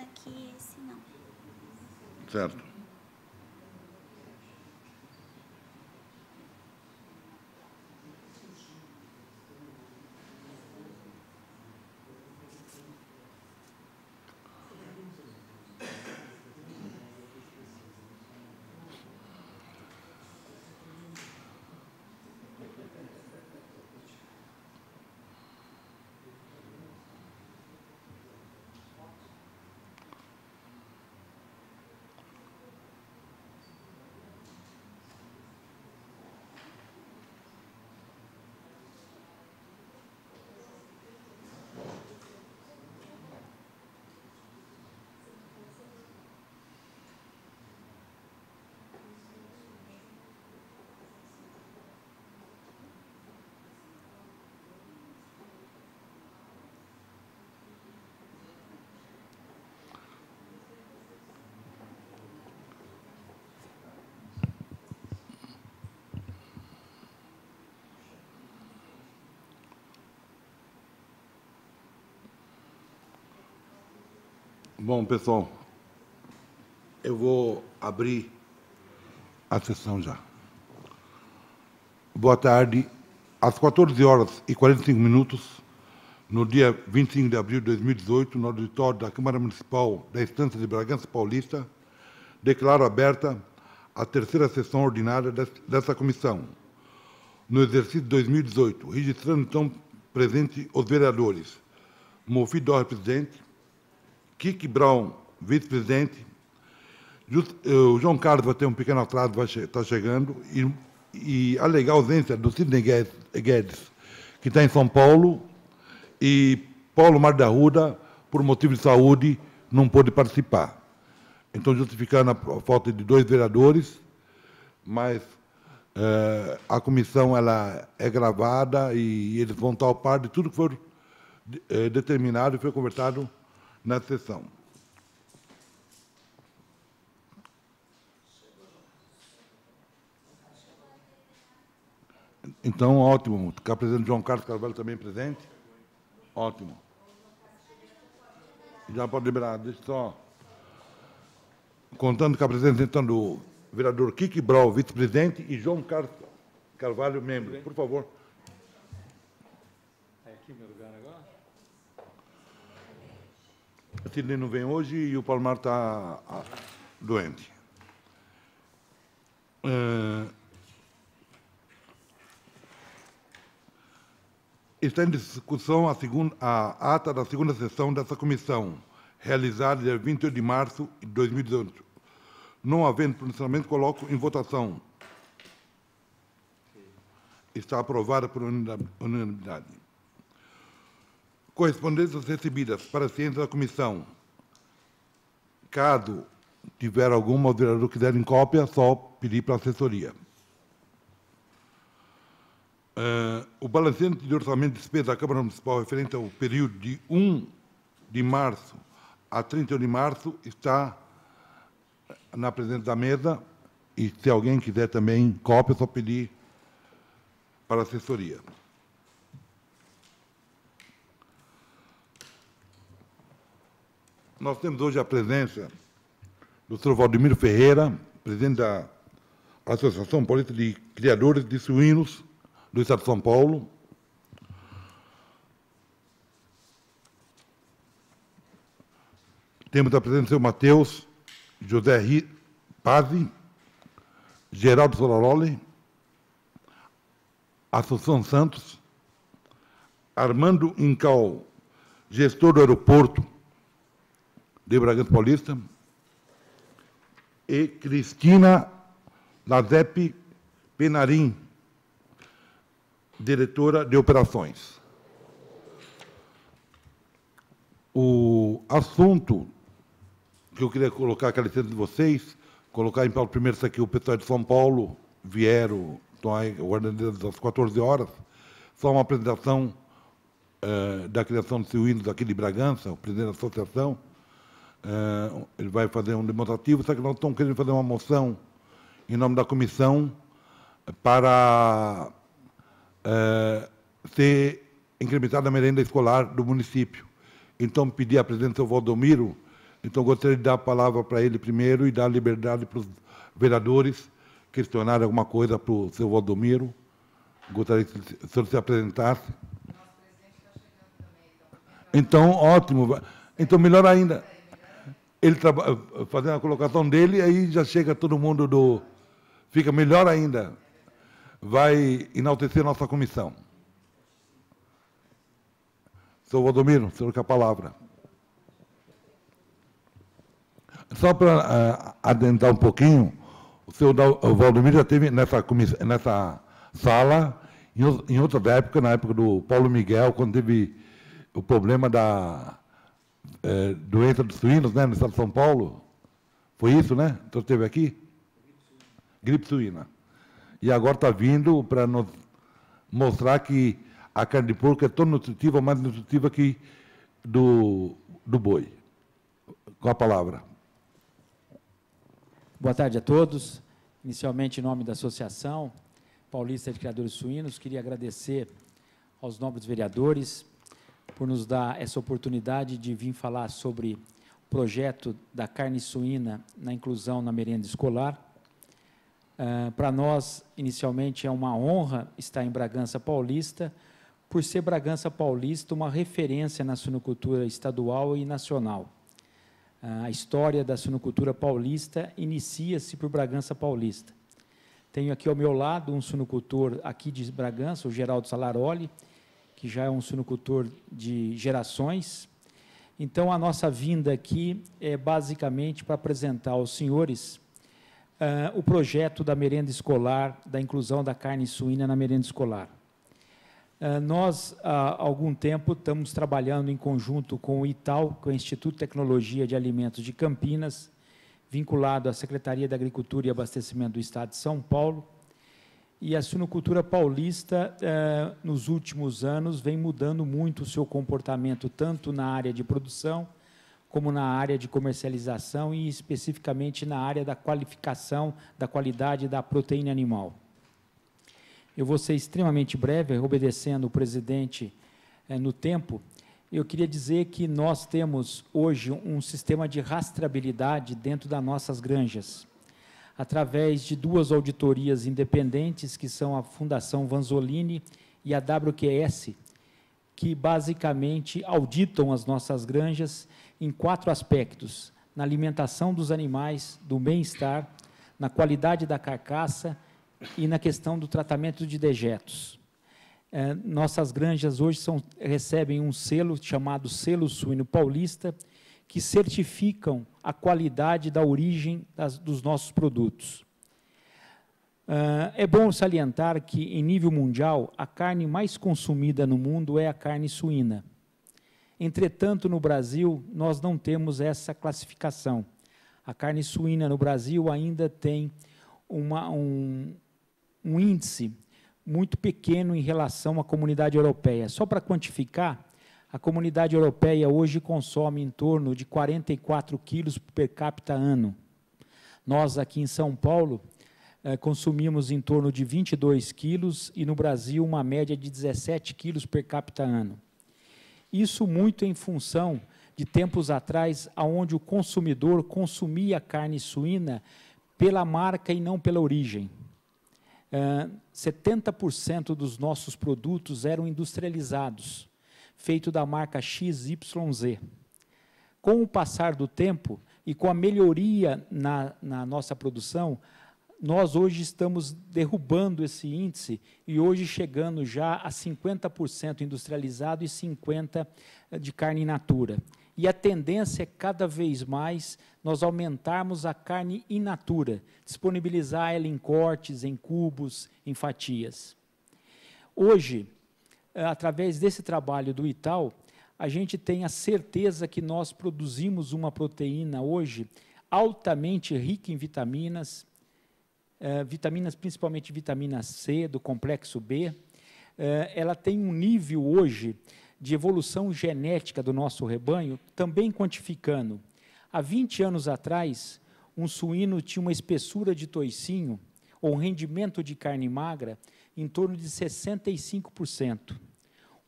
aqui, esse não. Certo. Bom, pessoal, eu vou abrir a sessão já. Boa tarde. Às 14h45, no dia 25 de abril de 2018, no auditório da Câmara Municipal da Estância de Bragança Paulista, declaro aberta a terceira sessão ordinária dessa comissão, no exercício de 2018, registrando, então, presente os vereadores Mofi Dorre, presidente, Kiki Brown, vice-presidente, o João Carlos vai ter um pequeno atraso, vai estar chegando, e alegar a ausência do Sidney Guedes, que está em São Paulo, e Paulo Mar da Arruda, por motivo de saúde, não pôde participar. Então, justificando a falta de 2 vereadores, mas a comissão ela é gravada e eles vão estar ao par de tudo que for determinado e foi conversado na sessão. Então, ótimo. Ficar presente João Carlos Carvalho também presente. Ótimo. Já pode liberar. Deixa só. Contando com a presença, então, do vereador Kiki Brau, vice-presidente, e João Carlos Carvalho, membro. Por favor. É aqui meu lugar agora? O Sidney não vem hoje e o Paulo Mar está doente. Está em discussão a ata da segunda sessão dessa comissão, realizada dia 28 de março de 2018. Não havendo pronunciamento, coloco em votação. Está aprovada por unanimidade. Correspondências recebidas para a ciência da comissão. Caso tiver alguma, o vereador quiser em cópia, só pedir para a assessoria. O balancete de orçamento de despesa da Câmara Municipal referente ao período de 1 de março a 31 de março está na presença da mesa, e se alguém quiser também cópia, é só pedir para a assessoria. Nós temos hoje a presença do Sr. Valdemiro Ferreira, presidente da Associação Paulista de Criadores de Suínos do Estado de São Paulo. Temos a presença do Sr. Matheus José Pazzi, Geraldo Solaroli, Assunção Santos, Armando Incal, gestor do aeroporto de Bragança Paulista, e Cristina Lazep Penarim, diretora de operações. O assunto que eu queria colocar aqui licença de vocês, colocar em pauta primeiro isso aqui, o pessoal de São Paulo vieram, estão aí aguardando às 14 horas, só uma apresentação da criação de suínos aqui de Bragança, o presidente da associação, ele vai fazer um demonstrativo, só que nós estamos querendo fazer uma moção em nome da comissão para ser incrementada a merenda escolar do município. Então, pedir à presidente do Valdomiro Então, gostaria de dar a palavra para ele primeiro e dar liberdade para os vereadores questionarem alguma coisa para o seu Valdomiro. Gostaria que o senhor se apresentasse. Então, ótimo. Então, melhor ainda. Ele fazendo a colocação dele, aí já chega todo mundo do... Fica melhor ainda. Vai enaltecer a nossa comissão. Senhor Valdomiro, senhor com a palavra. Só para adentrar um pouquinho, o senhor Valdomiro já esteve nessa sala, em outras épocas, na época do Paulo Miguel, quando teve o problema da doença dos suínos, né, no estado de São Paulo. Foi isso, né? Então, esteve aqui? Gripe suína. E agora está vindo para nos mostrar que a carne de porco é tão nutritiva, mais nutritiva que do boi. Com a palavra. Boa tarde a todos. Inicialmente, em nome da Associação Paulista de Criadores Suínos, queria agradecer aos nobres vereadores por nos dar essa oportunidade de vir falar sobre o projeto da carne suína na inclusão na merenda escolar. Para nós, inicialmente, é uma honra estar em Bragança Paulista, por ser Bragança Paulista uma referência na suinocultura estadual e nacional. A história da suinocultura paulista inicia-se por Bragança Paulista. Tenho aqui ao meu lado um suinocultor aqui de Bragança, o Geraldo Salaroli, que já é um suinocultor de gerações. Então, a nossa vinda aqui é basicamente para apresentar aos senhores o projeto da merenda escolar, da inclusão da carne suína na merenda escolar. Nós, há algum tempo, estamos trabalhando em conjunto com o ITAL, com o Instituto de Tecnologia de Alimentos de Campinas, vinculado à Secretaria da Agricultura e Abastecimento do Estado de São Paulo, e a suinocultura paulista, nos últimos anos, vem mudando muito o seu comportamento, tanto na área de produção, como na área de comercialização e, especificamente, na área da qualificação, da qualidade da proteína animal. Eu vou ser extremamente breve, obedecendo o presidente no tempo. Eu queria dizer que nós temos, hoje, um sistema de rastreabilidade dentro das nossas granjas, através de duas auditorias independentes, que são a Fundação Vanzolini e a WQS, que basicamente auditam as nossas granjas em 4 aspectos: na alimentação dos animais, do bem-estar, na qualidade da carcaça e na questão do tratamento de dejetos. Nossas granjas hoje recebem um selo chamado Selo Suíno Paulista, que certificam a qualidade da origem dos nossos produtos. É bom salientar que, em nível mundial, a carne mais consumida no mundo é a carne suína. Entretanto, no Brasil, nós não temos essa classificação. A carne suína no Brasil ainda tem um índice muito pequeno em relação à comunidade europeia. Só para quantificar, a comunidade europeia hoje consome em torno de 44 quilos per capita ano. Nós, aqui em São Paulo, consumimos em torno de 22 quilos e, no Brasil, uma média de 17 quilos per capita ano. Isso muito em função de tempos atrás, onde o consumidor consumia carne suína pela marca e não pela origem. 70% dos nossos produtos eram industrializados, feito da marca XYZ. Com o passar do tempo e com a melhoria na nossa produção, nós hoje estamos derrubando esse índice e hoje chegando já a 50% industrializado e 50% de carne in natura. E a tendência é, cada vez mais, nós aumentarmos a carne in natura, disponibilizar ela em cortes, em cubos, em fatias. Hoje, através desse trabalho do ITAL, a gente tem a certeza que nós produzimos uma proteína hoje altamente rica em vitaminas, principalmente vitamina C, do complexo B. Ela tem um nível hoje de evolução genética do nosso rebanho, também quantificando. Há 20 anos atrás, um suíno tinha uma espessura de toicinho, ou um rendimento de carne magra, em torno de 65%.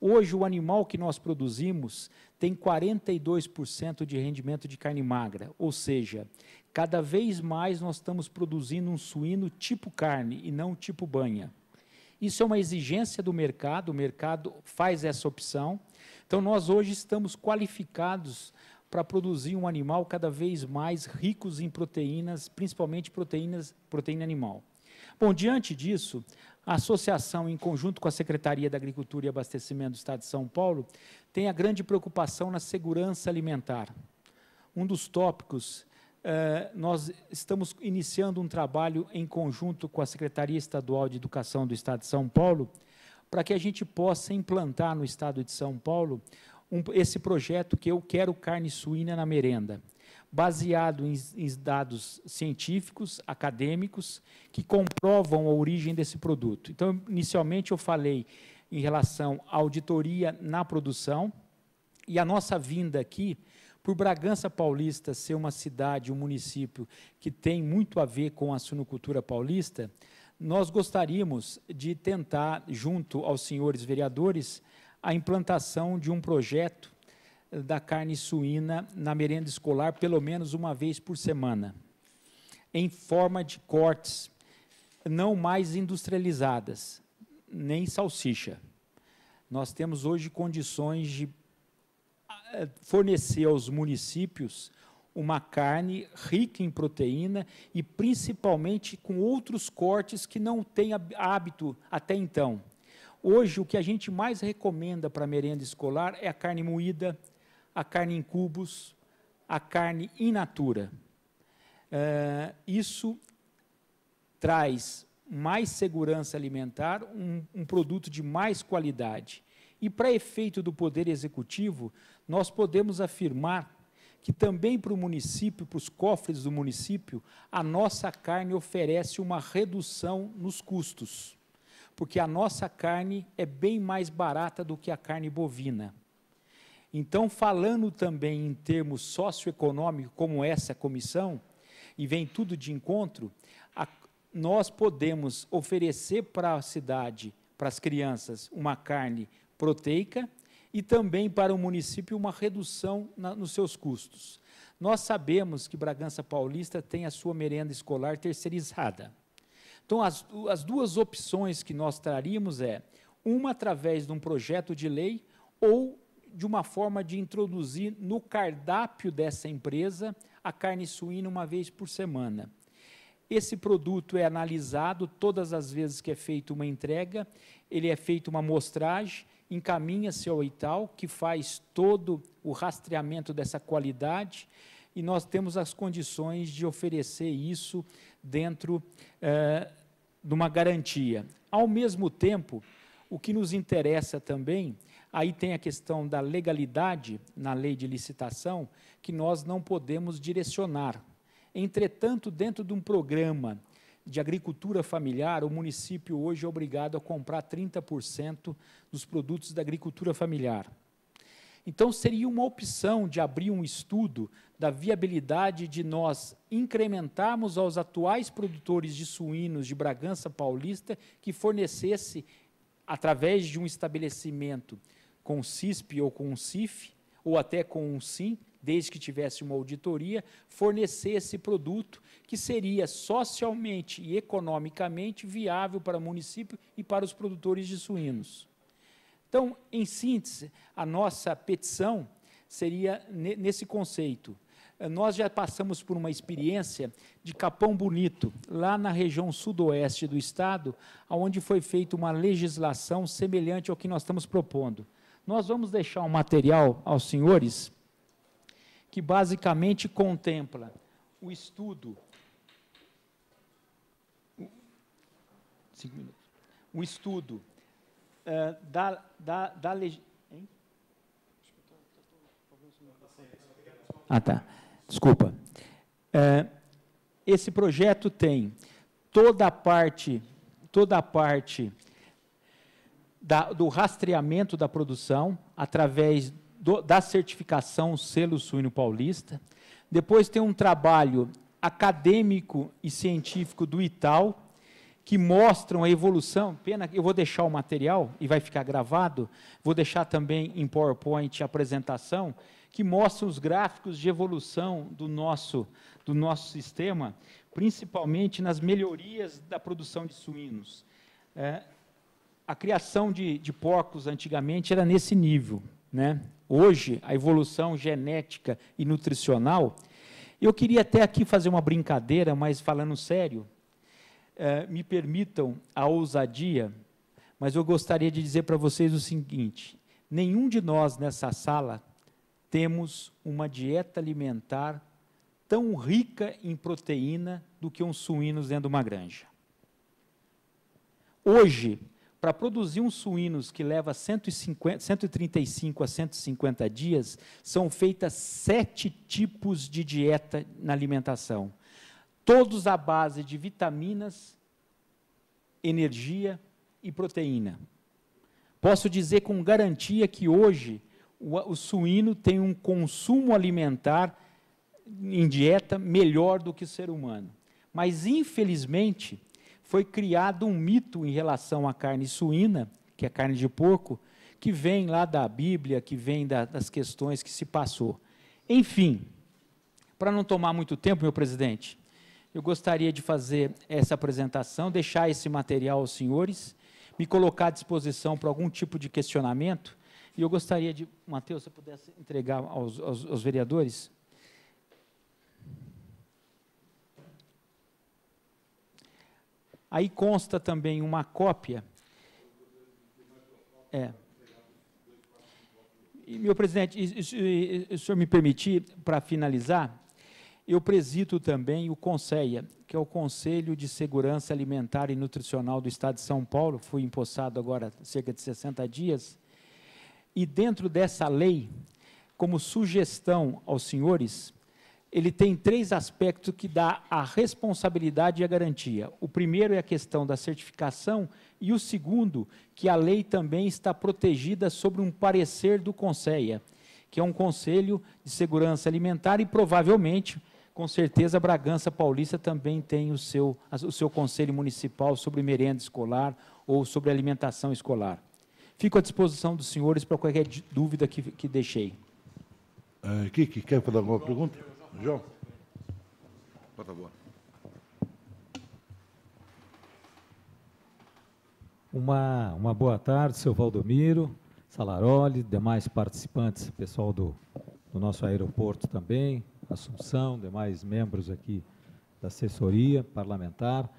Hoje, o animal que nós produzimos tem 42% de rendimento de carne magra, ou seja, cada vez mais nós estamos produzindo um suíno tipo carne e não tipo banha. Isso é uma exigência do mercado, o mercado faz essa opção. Então, nós hoje estamos qualificados para produzir um animal cada vez mais ricos em proteínas, principalmente proteína animal. Bom, diante disso, a associação, em conjunto com a Secretaria da Agricultura e Abastecimento do Estado de São Paulo, tem a grande preocupação na segurança alimentar. Um dos tópicos, nós estamos iniciando um trabalho em conjunto com a Secretaria Estadual de Educação do Estado de São Paulo, para que a gente possa implantar no Estado de São Paulo esse projeto que eu quero carne suína na merenda, baseado em dados científicos, acadêmicos, que comprovam a origem desse produto. Então, inicialmente, eu falei em relação à auditoria na produção, e a nossa vinda aqui, por Bragança Paulista ser uma cidade, um município que tem muito a ver com a suinocultura paulista, nós gostaríamos de tentar, junto aos senhores vereadores, a implantação de um projeto da carne suína na merenda escolar, pelo menos uma vez por semana, em forma de cortes, não mais industrializadas, nem salsicha. Nós temos hoje condições de fornecer aos municípios uma carne rica em proteína e, principalmente, com outros cortes que não têm hábito até então. Hoje, o que a gente mais recomenda para a merenda escolar é a carne moída, a carne em cubos, a carne in natura. Isso traz mais segurança alimentar, um produto de mais qualidade. E, para efeito do Poder Executivo, nós podemos afirmar que também para o município, para os cofres do município, a nossa carne oferece uma redução nos custos, porque a nossa carne é bem mais barata do que a carne bovina. Então, falando também em termos socioeconômicos, como essa comissão, e vem tudo de encontro, nós podemos oferecer para a cidade, para as crianças, uma carne proteica e também para o município uma redução nos seus custos. Nós sabemos que Bragança Paulista tem a sua merenda escolar terceirizada. Então, as duas opções que nós traríamos uma através de um projeto de lei ou de uma forma de introduzir no cardápio dessa empresa a carne suína uma vez por semana. Esse produto é analisado todas as vezes que é feita uma entrega, ele é feita uma amostragem, encaminha-se ao ITAL, que faz todo o rastreamento dessa qualidade, e nós temos as condições de oferecer isso dentro de uma garantia. Ao mesmo tempo, o que nos interessa também, aí tem a questão da legalidade na lei de licitação, que nós não podemos direcionar. Entretanto, dentro de um programa de agricultura familiar, o município hoje é obrigado a comprar 30% dos produtos da agricultura familiar. Então, seria uma opção de abrir um estudo da viabilidade de nós incrementarmos aos atuais produtores de suínos de Bragança Paulista que fornecesse, através de um estabelecimento com CISP ou com CIF, ou até com um SIM, desde que tivesse uma auditoria, fornecer esse produto que seria socialmente e economicamente viável para o município e para os produtores de suínos. Então, em síntese, a nossa petição seria nesse conceito. Nós já passamos por uma experiência de Capão Bonito, lá na região sudoeste do estado, onde foi feita uma legislação semelhante ao que nós estamos propondo. Nós vamos deixar um material aos senhores que basicamente contempla o estudo, o estudo da legislação. Ah, tá. Desculpa. Esse projeto tem toda a parte do rastreamento da produção, através da certificação Selo Suíno Paulista. Depois tem um trabalho acadêmico e científico do ITAL, que mostram a evolução. Pena que eu vou deixar o material e vai ficar gravado, vou deixar também em PowerPoint a apresentação, que mostram os gráficos de evolução do nosso sistema, principalmente nas melhorias da produção de suínos. A criação de porcos antigamente era nesse nível, né? Hoje, a evolução genética e nutricional, eu queria até aqui fazer uma brincadeira, mas falando sério, me permitam a ousadia, mas eu gostaria de dizer para vocês o seguinte: nenhum de nós nessa sala temos uma dieta alimentar tão rica em proteína do que uns suínos dentro de uma granja. Hoje, para produzir uns suínos que leva 135 a 150 dias, são feitas 7 tipos de dieta na alimentação, todos à base de vitaminas, energia e proteína. Posso dizer com garantia que hoje o suíno tem um consumo alimentar em dieta melhor do que o ser humano. Mas, infelizmente, foi criado um mito em relação à carne suína, que é a carne de porco, que vem lá da Bíblia, que vem das questões que se passou. Enfim, para não tomar muito tempo, meu presidente, eu gostaria de fazer essa apresentação, deixar esse material aos senhores, me colocar à disposição para algum tipo de questionamento, e eu gostaria de, Matheus, se você pudesse entregar aos vereadores. Aí consta também uma cópia. E, meu presidente, se o senhor me permitir, para finalizar, eu presido também o CONSEA, que é o Conselho de Segurança Alimentar e Nutricional do Estado de São Paulo, fui empossado agora há cerca de 60 dias, e dentro dessa lei, como sugestão aos senhores, ele tem 3 aspectos que dá a responsabilidade e a garantia. O primeiro é a questão da certificação e o segundo, que a lei também está protegida sobre um parecer do CONSEA, que é um Conselho de Segurança Alimentar e provavelmente, com certeza, Bragança Paulista também tem o seu Conselho Municipal sobre merenda escolar ou sobre alimentação escolar. Fico à disposição dos senhores para qualquer dúvida que deixei. Kiki, quer fazer alguma pergunta? João? Por favor. Uma boa tarde, seu Valdomiro, Salaroli, demais participantes, pessoal do nosso aeroporto também, Assunção, demais membros aqui da assessoria parlamentar.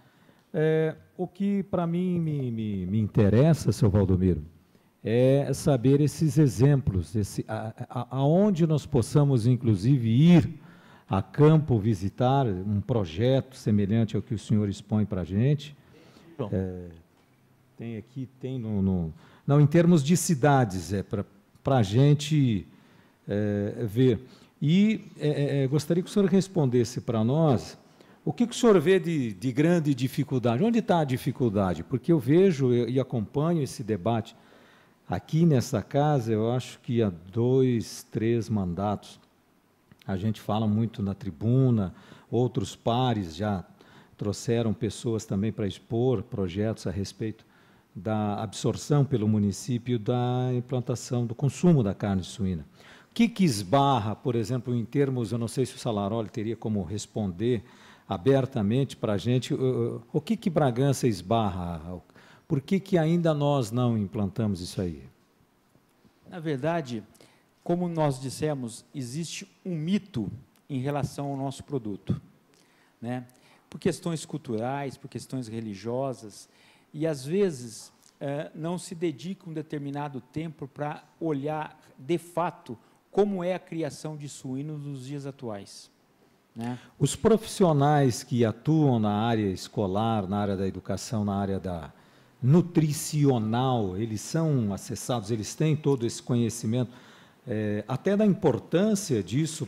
O que para mim me interessa, seu Valdomiro, é saber esses exemplos, aonde nós possamos, inclusive, ir a campo visitar um projeto semelhante ao que o senhor expõe para a gente. Não, em termos de cidades, para a gente ver. E gostaria que o senhor respondesse para nós o que o senhor vê de grande dificuldade. Onde está a dificuldade? Porque eu vejo e acompanho esse debate aqui nessa casa, eu acho que há 2, 3 mandatos, a gente fala muito na tribuna, outros pares já trouxeram pessoas também para expor projetos a respeito da absorção pelo município da implantação do consumo da carne suína. O que esbarra, por exemplo, em termos, eu não sei se o Salaroli teria como responder abertamente para a gente, o que Bragança esbarra? Por que ainda nós não implantamos isso aí? Na verdade, como nós dissemos, existe um mito em relação ao nosso produto, né? Por questões culturais, por questões religiosas, e às vezes não se dedica um determinado tempo para olhar de fato como é a criação de suínos nos dias atuais, né? Os profissionais que atuam na área escolar, na área da educação, na área da nutricional, eles são acessados, eles têm todo esse conhecimento, até da importância disso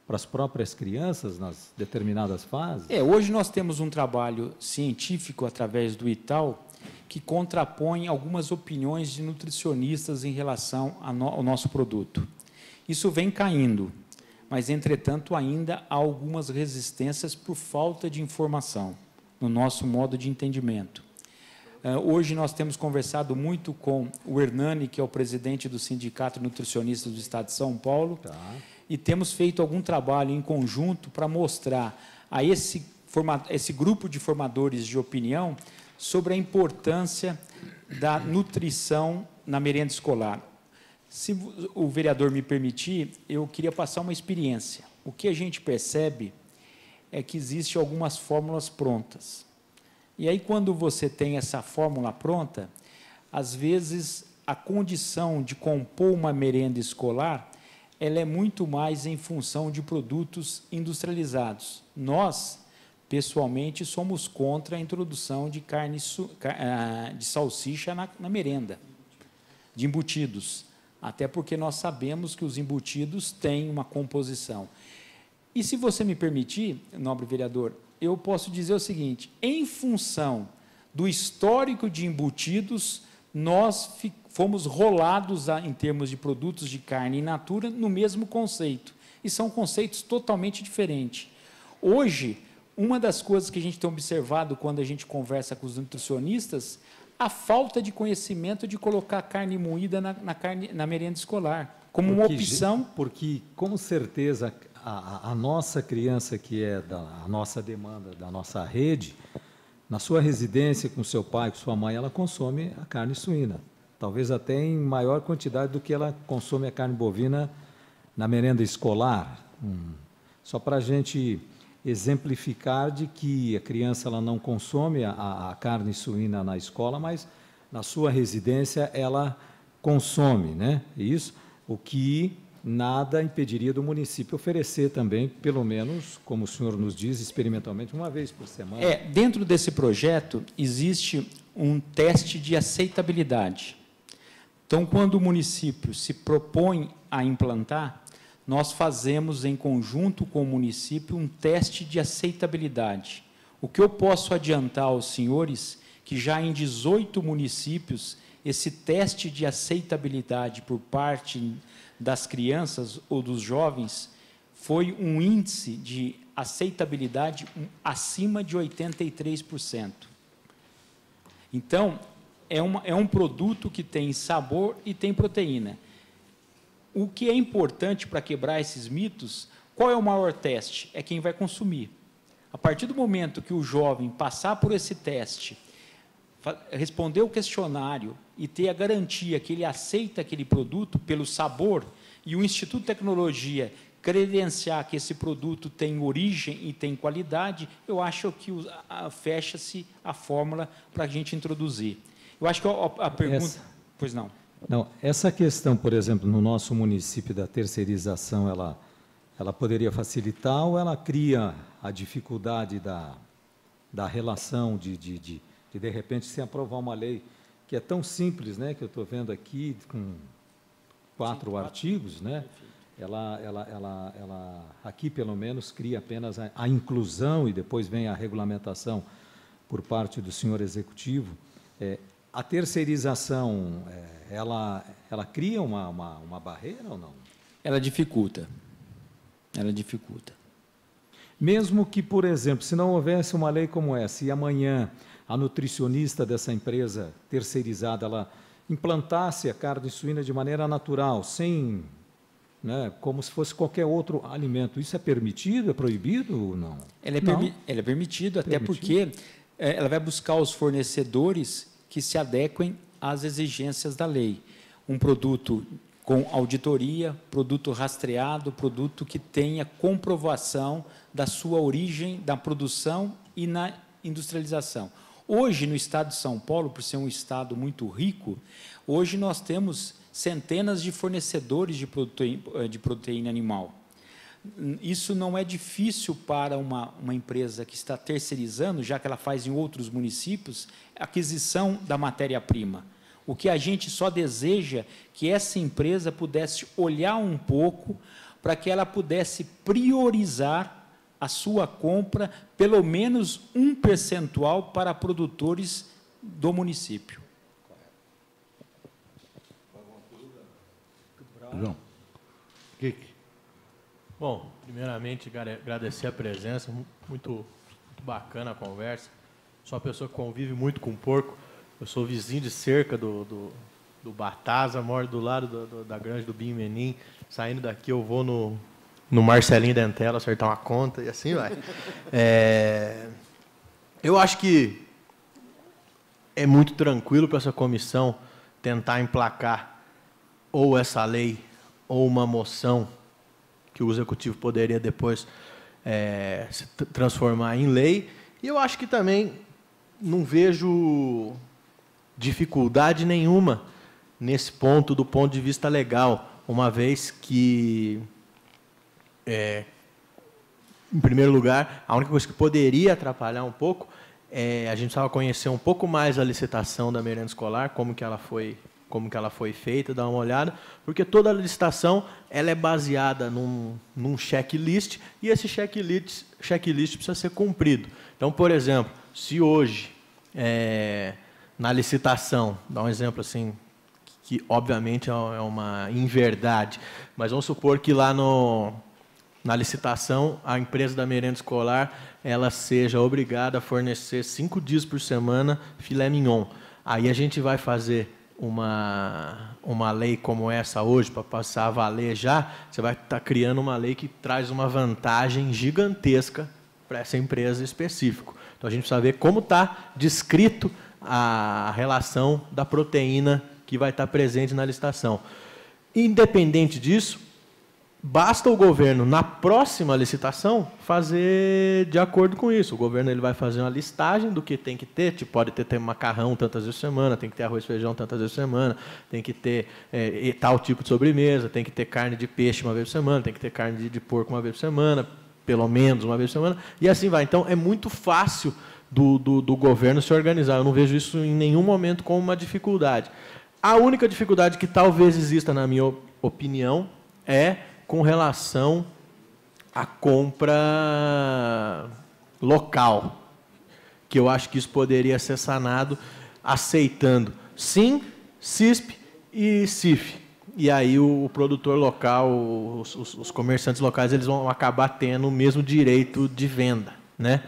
para as próprias crianças nas determinadas fases? Hoje nós temos um trabalho científico através do ITAL que contrapõe algumas opiniões de nutricionistas em relação ao nosso produto. Isso vem caindo, mas, entretanto, ainda há algumas resistências por falta de informação, no nosso modo de entendimento. Hoje nós temos conversado muito com o Hernani, que é o presidente do Sindicato de Nutricionistas do Estado de São Paulo, e temos feito algum trabalho em conjunto para mostrar a esse grupo de formadores de opinião sobre a importância da nutrição na merenda escolar. Se o vereador me permitir, eu queria passar uma experiência. O que a gente percebe é que existem algumas fórmulas prontas. E aí, quando você tem essa fórmula pronta, às vezes a condição de compor uma merenda escolar, ela é muito mais em função de produtos industrializados. Nós, pessoalmente, somos contra a introdução de de salsicha na merenda, de embutidos, até porque nós sabemos que os embutidos têm uma composição. E, se você me permitir, nobre vereador, eu posso dizer o seguinte: em função do histórico de embutidos, nós fomos rolados, em termos de produtos de carne in natura, no mesmo conceito. E são conceitos totalmente diferentes. Hoje, uma das coisas que a gente tem observado quando a gente conversa com os nutricionistas, a falta de conhecimento de colocar carne moída na merenda escolar, como uma opção. Porque, com certeza, a nossa criança, que é a nossa demanda, da nossa rede, na sua residência, com seu pai, com sua mãe, ela consome a carne suína. Talvez até em maior quantidade do que ela consome a carne bovina na merenda escolar. Só para a gente exemplificar de que a criança ela não consome a carne suína na escola, mas na sua residência ela consome, né? Isso, o que nada impediria do município oferecer também, pelo menos, como o senhor nos diz, experimentalmente, uma vez por semana. Dentro desse projeto existe um teste de aceitabilidade. Então, quando o município se propõe a implantar, nós fazemos, em conjunto com o município, um teste de aceitabilidade. O que eu posso adiantar aos senhores, que já em 18 municípios, esse teste de aceitabilidade por parte das crianças ou dos jovens foi um índice de aceitabilidade acima de 83%. Então, é um produto que tem sabor e tem proteína. O que é importante para quebrar esses mitos, qual é o maior teste? É quem vai consumir. A partir do momento que o jovem passar por esse teste, responder o questionário e ter a garantia que ele aceita aquele produto pelo sabor, e o Instituto de Tecnologia credenciar que esse produto tem origem e tem qualidade, eu acho que fecha-se a fórmula para a gente introduzir. Eu acho que a pergunta... Pois não. Não, essa questão, por exemplo, no nosso município da terceirização, ela poderia facilitar ou ela cria a dificuldade da relação de repente, se aprovar uma lei que é tão simples, né, que eu estou vendo aqui, com 4 artigos, né, ela aqui, pelo menos, cria apenas a inclusão e depois vem a regulamentação por parte do senhor executivo. A terceirização, ela cria uma barreira ou não? Ela dificulta. Ela dificulta. Mesmo que, por exemplo, se não houvesse uma lei como essa, e amanhã a nutricionista dessa empresa terceirizada, ela implantasse a carne suína de maneira natural, sem, né, como se fosse qualquer outro alimento, isso é permitido, é proibido ou não? Ela é permitido, até porque ela vai buscar os fornecedores que se adequem às exigências da lei. Um produto com auditoria, produto rastreado, produto que tenha comprovação da sua origem, da produção e na industrialização. Hoje, no estado de São Paulo, por ser um estado muito rico, hoje nós temos centenas de fornecedores de proteína animal. Isso não é difícil para uma empresa que está terceirizando, já que ela faz em outros municípios, a aquisição da matéria-prima. O que a gente só deseja que essa empresa pudesse olhar um pouco para que ela pudesse priorizar a sua compra, pelo menos um percentual para produtores do município. João. Bom, primeiramente, agradecer a presença, muito bacana a conversa. sou uma pessoa que convive muito com porco. Eu sou vizinho de cerca do Batasa, moro do lado da granja do Binho Menin. Saindo daqui, eu vou no Marcelinho Dentella acertar uma conta e assim vai. Eu acho que é muito tranquilo para essa comissão tentar emplacar ou essa lei ou uma moção que o Executivo poderia depois se transformar em lei. E eu acho que também não vejo dificuldade nenhuma nesse ponto, do ponto de vista legal, uma vez que, em primeiro lugar, a única coisa que poderia atrapalhar um pouco a gente precisava conhecer um pouco mais a licitação da merenda escolar, como que ela foi feita, dar uma olhada, porque toda a licitação ela é baseada num checklist, e esse checklist precisa ser cumprido. Então, por exemplo, se hoje, na licitação, dá um exemplo assim, que obviamente é uma inverdade, mas vamos supor que lá na licitação, a empresa da merenda escolar ela seja obrigada a fornecer 5 dias por semana filé mignon. Aí a gente vai fazer uma lei como essa hoje, para passar a valer já, você vai estar criando uma lei que traz uma vantagem gigantesca para essa empresa específica. Então, a gente precisa ver como está descrito a relação da proteína que vai estar presente na licitação. Independente disso, basta o governo, na próxima licitação, fazer de acordo com isso. O governo ele vai fazer uma listagem do que tem que ter, tipo, pode ter macarrão tantas vezes por semana, tem que ter arroz e feijão tantas vezes por semana, tem que ter tal tipo de sobremesa, tem que ter carne de peixe uma vez por semana, tem que ter carne de porco uma vez por semana, pelo menos uma vez por semana, e assim vai. Então, é muito fácil do governo se organizar. Eu não vejo isso em nenhum momento como uma dificuldade. A única dificuldade que talvez exista, na minha opinião, é com relação à compra local, que eu acho que isso poderia ser sanado aceitando SIM, CISP e CIF. E aí o produtor local, os comerciantes locais, eles vão acabar tendo o mesmo direito de venda, né?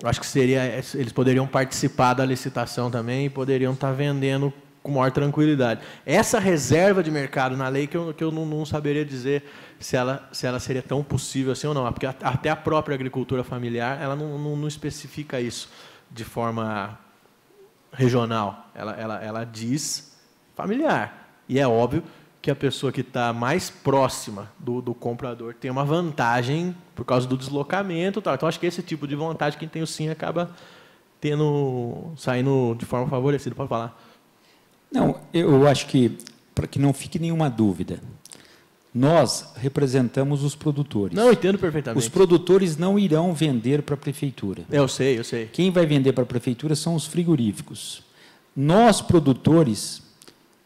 Eu acho que eles poderiam participar da licitação também e poderiam estar vendendo com maior tranquilidade. Essa reserva de mercado na lei que eu não saberia dizer se ela seria tão possível assim ou não, porque até a própria agricultura familiar ela não especifica isso de forma regional. Ela diz familiar. E é óbvio que a pessoa que está mais próxima do comprador tem uma vantagem por causa do deslocamento. Tal. Então, acho que esse tipo de vantagem, quem tem o SIM acaba saindo de forma favorecida. Pode falar. Não, eu acho que, para que não fique nenhuma dúvida, nós representamos os produtores. Não, entendo perfeitamente. Os produtores não irão vender para a prefeitura. Eu sei. Quem vai vender para a prefeitura são os frigoríficos. Nós, produtores,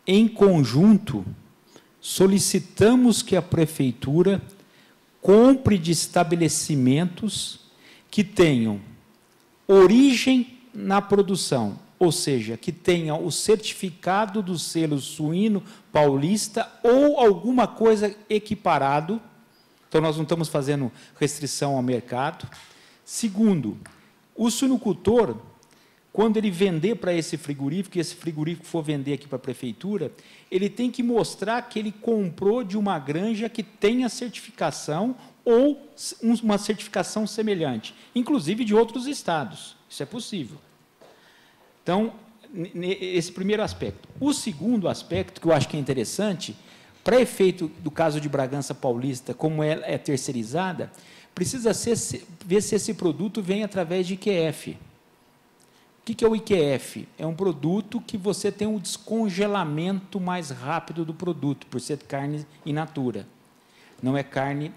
em conjunto, solicitamos que a prefeitura compre de estabelecimentos que tenham origem na produção, ou seja, que tenha o certificado do selo suíno paulista ou alguma coisa equiparado. Então, nós não estamos fazendo restrição ao mercado. Segundo, o suinocultor, quando ele vender para esse frigorífico, e esse frigorífico for vender aqui para a prefeitura, ele tem que mostrar que ele comprou de uma granja que tenha certificação ou uma certificação semelhante, inclusive de outros estados. Isso é possível. Então, esse primeiro aspecto. O segundo aspecto, que eu acho que é interessante, para efeito do caso de Bragança Paulista, como ela é terceirizada, precisa ver se esse produto vem através de IQF. O que é o IQF? É um produto que você tem um descongelamento mais rápido do produto, por ser carne in natura. Não é carne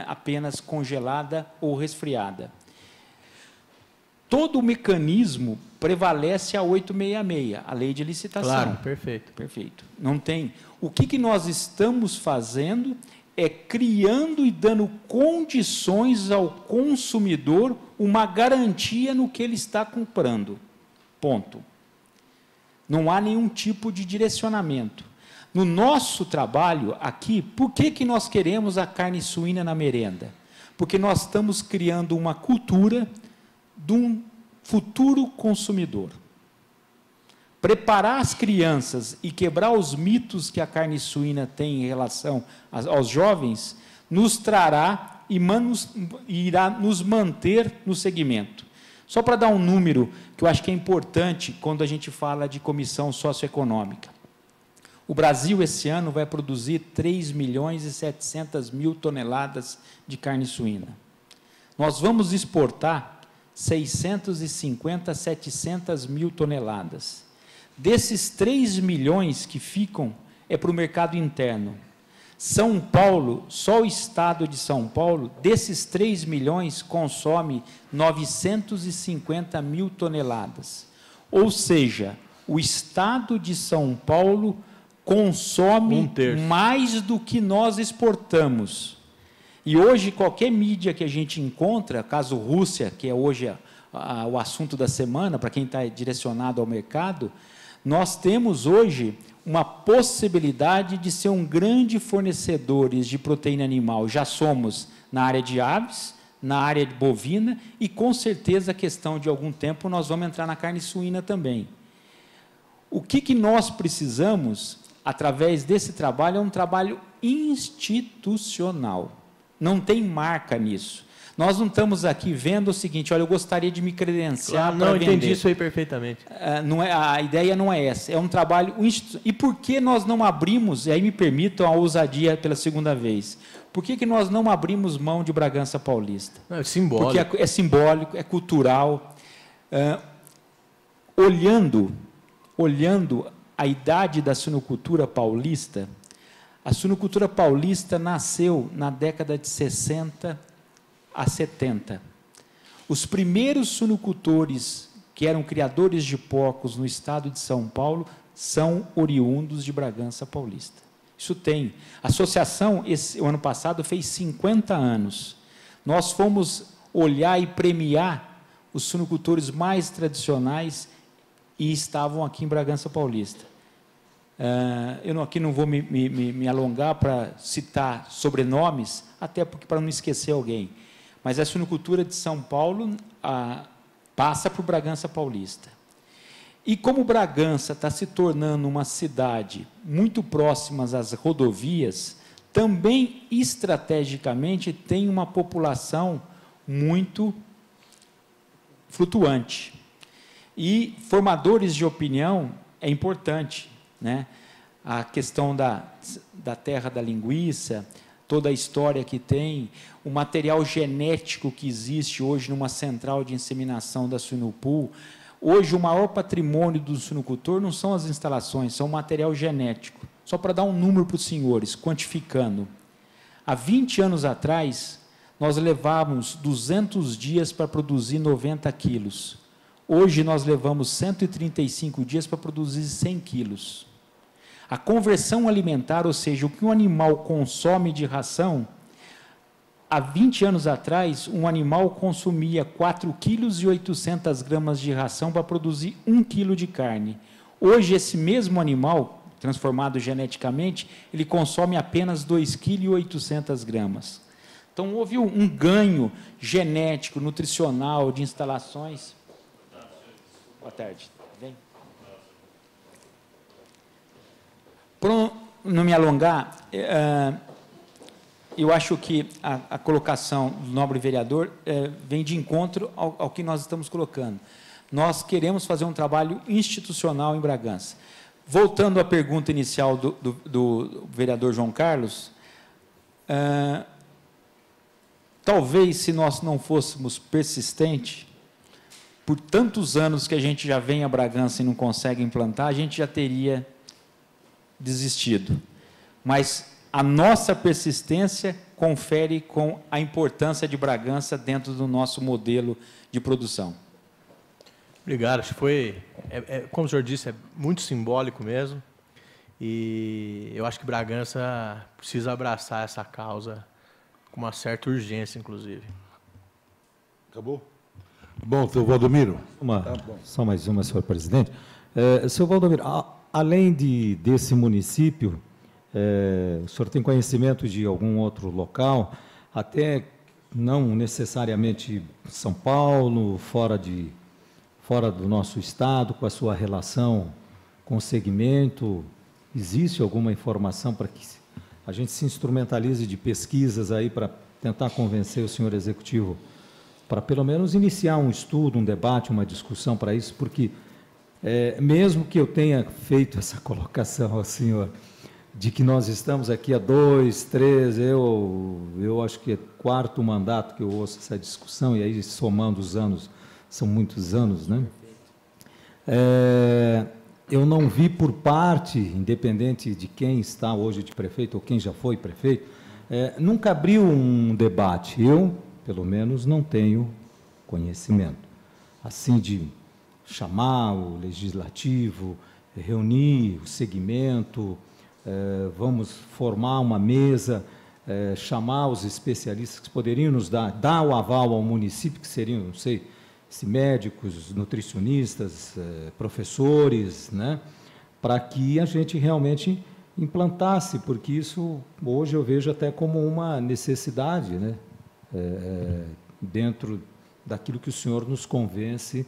apenas congelada ou resfriada. Todo o mecanismo prevalece a 866, a lei de licitação. Claro, perfeito. Perfeito. Não tem. O que nós estamos fazendo é criando e dando condições ao consumidor uma garantia no que ele está comprando. Ponto. Não há nenhum tipo de direcionamento. No nosso trabalho aqui, por que nós queremos a carne suína na merenda? Porque nós estamos criando uma cultura de um futuro consumidor. Preparar as crianças e quebrar os mitos que a carne suína tem em relação aos jovens, nos trará e irá nos manter no segmento. Só para dar um número que eu acho que é importante quando a gente fala de comissão socioeconômica. O Brasil, esse ano, vai produzir 3.700.000 toneladas de carne suína. Nós vamos exportar 650 a 700 mil toneladas. Desses 3 milhões que ficam, é para o mercado interno. São Paulo, só o estado de São Paulo, desses 3 milhões, consome 950 mil toneladas. Ou seja, o estado de São Paulo consome mais do que nós exportamos. E hoje, qualquer mídia que a gente encontra, caso Rússia, que é hoje o assunto da semana, para quem está direcionado ao mercado, nós temos hoje uma possibilidade de ser um grande fornecedor de proteína animal. Já somos na área de aves, na área de bovina e, com certeza, a questão de algum tempo, nós vamos entrar na carne suína também. O que nós precisamos, através desse trabalho, é um trabalho institucional. Não tem marca nisso. Nós não estamos aqui vendo o seguinte, olha, eu gostaria de me credenciar para vender. Não, entendi isso aí perfeitamente. A ideia não é essa, é um trabalho institucional. E por que nós não abrimos, e aí me permitam a ousadia pela segunda vez, por que nós não abrimos mão de Bragança Paulista? É simbólico. Porque é simbólico, é cultural. Olhando a idade da suinocultura paulista, a suinocultura paulista nasceu na década de 60 a 70. Os primeiros suinocultores que eram criadores de porcos no estado de São Paulo são oriundos de Bragança Paulista. Isso tem. A associação, o ano passado, fez 50 anos. Nós fomos olhar e premiar os suinocultores mais tradicionais e estavam aqui em Bragança Paulista. Eu aqui não vou me alongar para citar sobrenomes, até porque para não esquecer alguém. Mas a suinocultura de São Paulo passa por Bragança Paulista. E como Bragança está se tornando uma cidade muito próxima às rodovias, também estrategicamente tem uma população muito flutuante. E formadores de opinião é importante, né? A questão da terra da linguiça, toda a história que tem, o material genético que existe hoje numa central de inseminação da Suinopool. Hoje, o maior patrimônio do suinocultor não são as instalações, são o material genético. Só para dar um número para os senhores, quantificando. Há 20 anos atrás, nós levávamos 200 dias para produzir 90 quilos. Hoje, nós levamos 135 dias para produzir 100 quilos. A conversão alimentar, ou seja, o que um animal consome de ração, há 20 anos atrás, um animal consumia 4,8 kg de ração para produzir 1 kg de carne. Hoje, esse mesmo animal, transformado geneticamente, ele consome apenas 2,8 kg. Então, houve um ganho genético, nutricional, de instalações. Boa tarde. Vem. Para não me alongar, eu acho que a colocação do nobre vereador vem de encontro ao que nós estamos colocando. Nós queremos fazer um trabalho institucional em Bragança. Voltando à pergunta inicial do vereador João Carlos, talvez, se nós não fôssemos persistentes, por tantos anos que a gente já vem a Bragança e não consegue implantar, a gente já teria desistido. Mas a nossa persistência confere com a importância de Bragança dentro do nosso modelo de produção. Obrigado. Acho que foi, como o senhor disse, é muito simbólico mesmo. E eu acho que Bragança precisa abraçar essa causa com uma certa urgência, inclusive. Acabou? Bom, senhor Valdomiro. Só mais uma, senhor presidente. Senhor Valdomiro, além desse município, o senhor tem conhecimento de algum outro local, até não necessariamente São Paulo, fora fora do nosso estado, com a sua relação com o segmento? Existe alguma informação para que a gente se instrumentalize de pesquisas aí para tentar convencer o senhor executivo para pelo menos iniciar um estudo, um debate, uma discussão para isso, porque mesmo que eu tenha feito essa colocação ao senhor de que nós estamos aqui há 2, 3, eu acho que é 4º mandato que eu ouço essa discussão, e aí somando os anos, são muitos anos, né? Eu não vi por parte, independente de quem está hoje de prefeito ou quem já foi prefeito, nunca abriu um debate. Eu, pelo menos, não tenho conhecimento, assim, de chamar o legislativo, reunir o segmento, vamos formar uma mesa, chamar os especialistas que poderiam nos dar o aval ao município, que seriam, não sei, se médicos, nutricionistas, professores, né, para que a gente realmente implantasse, porque isso hoje eu vejo até como uma necessidade, né, dentro daquilo que o senhor nos convence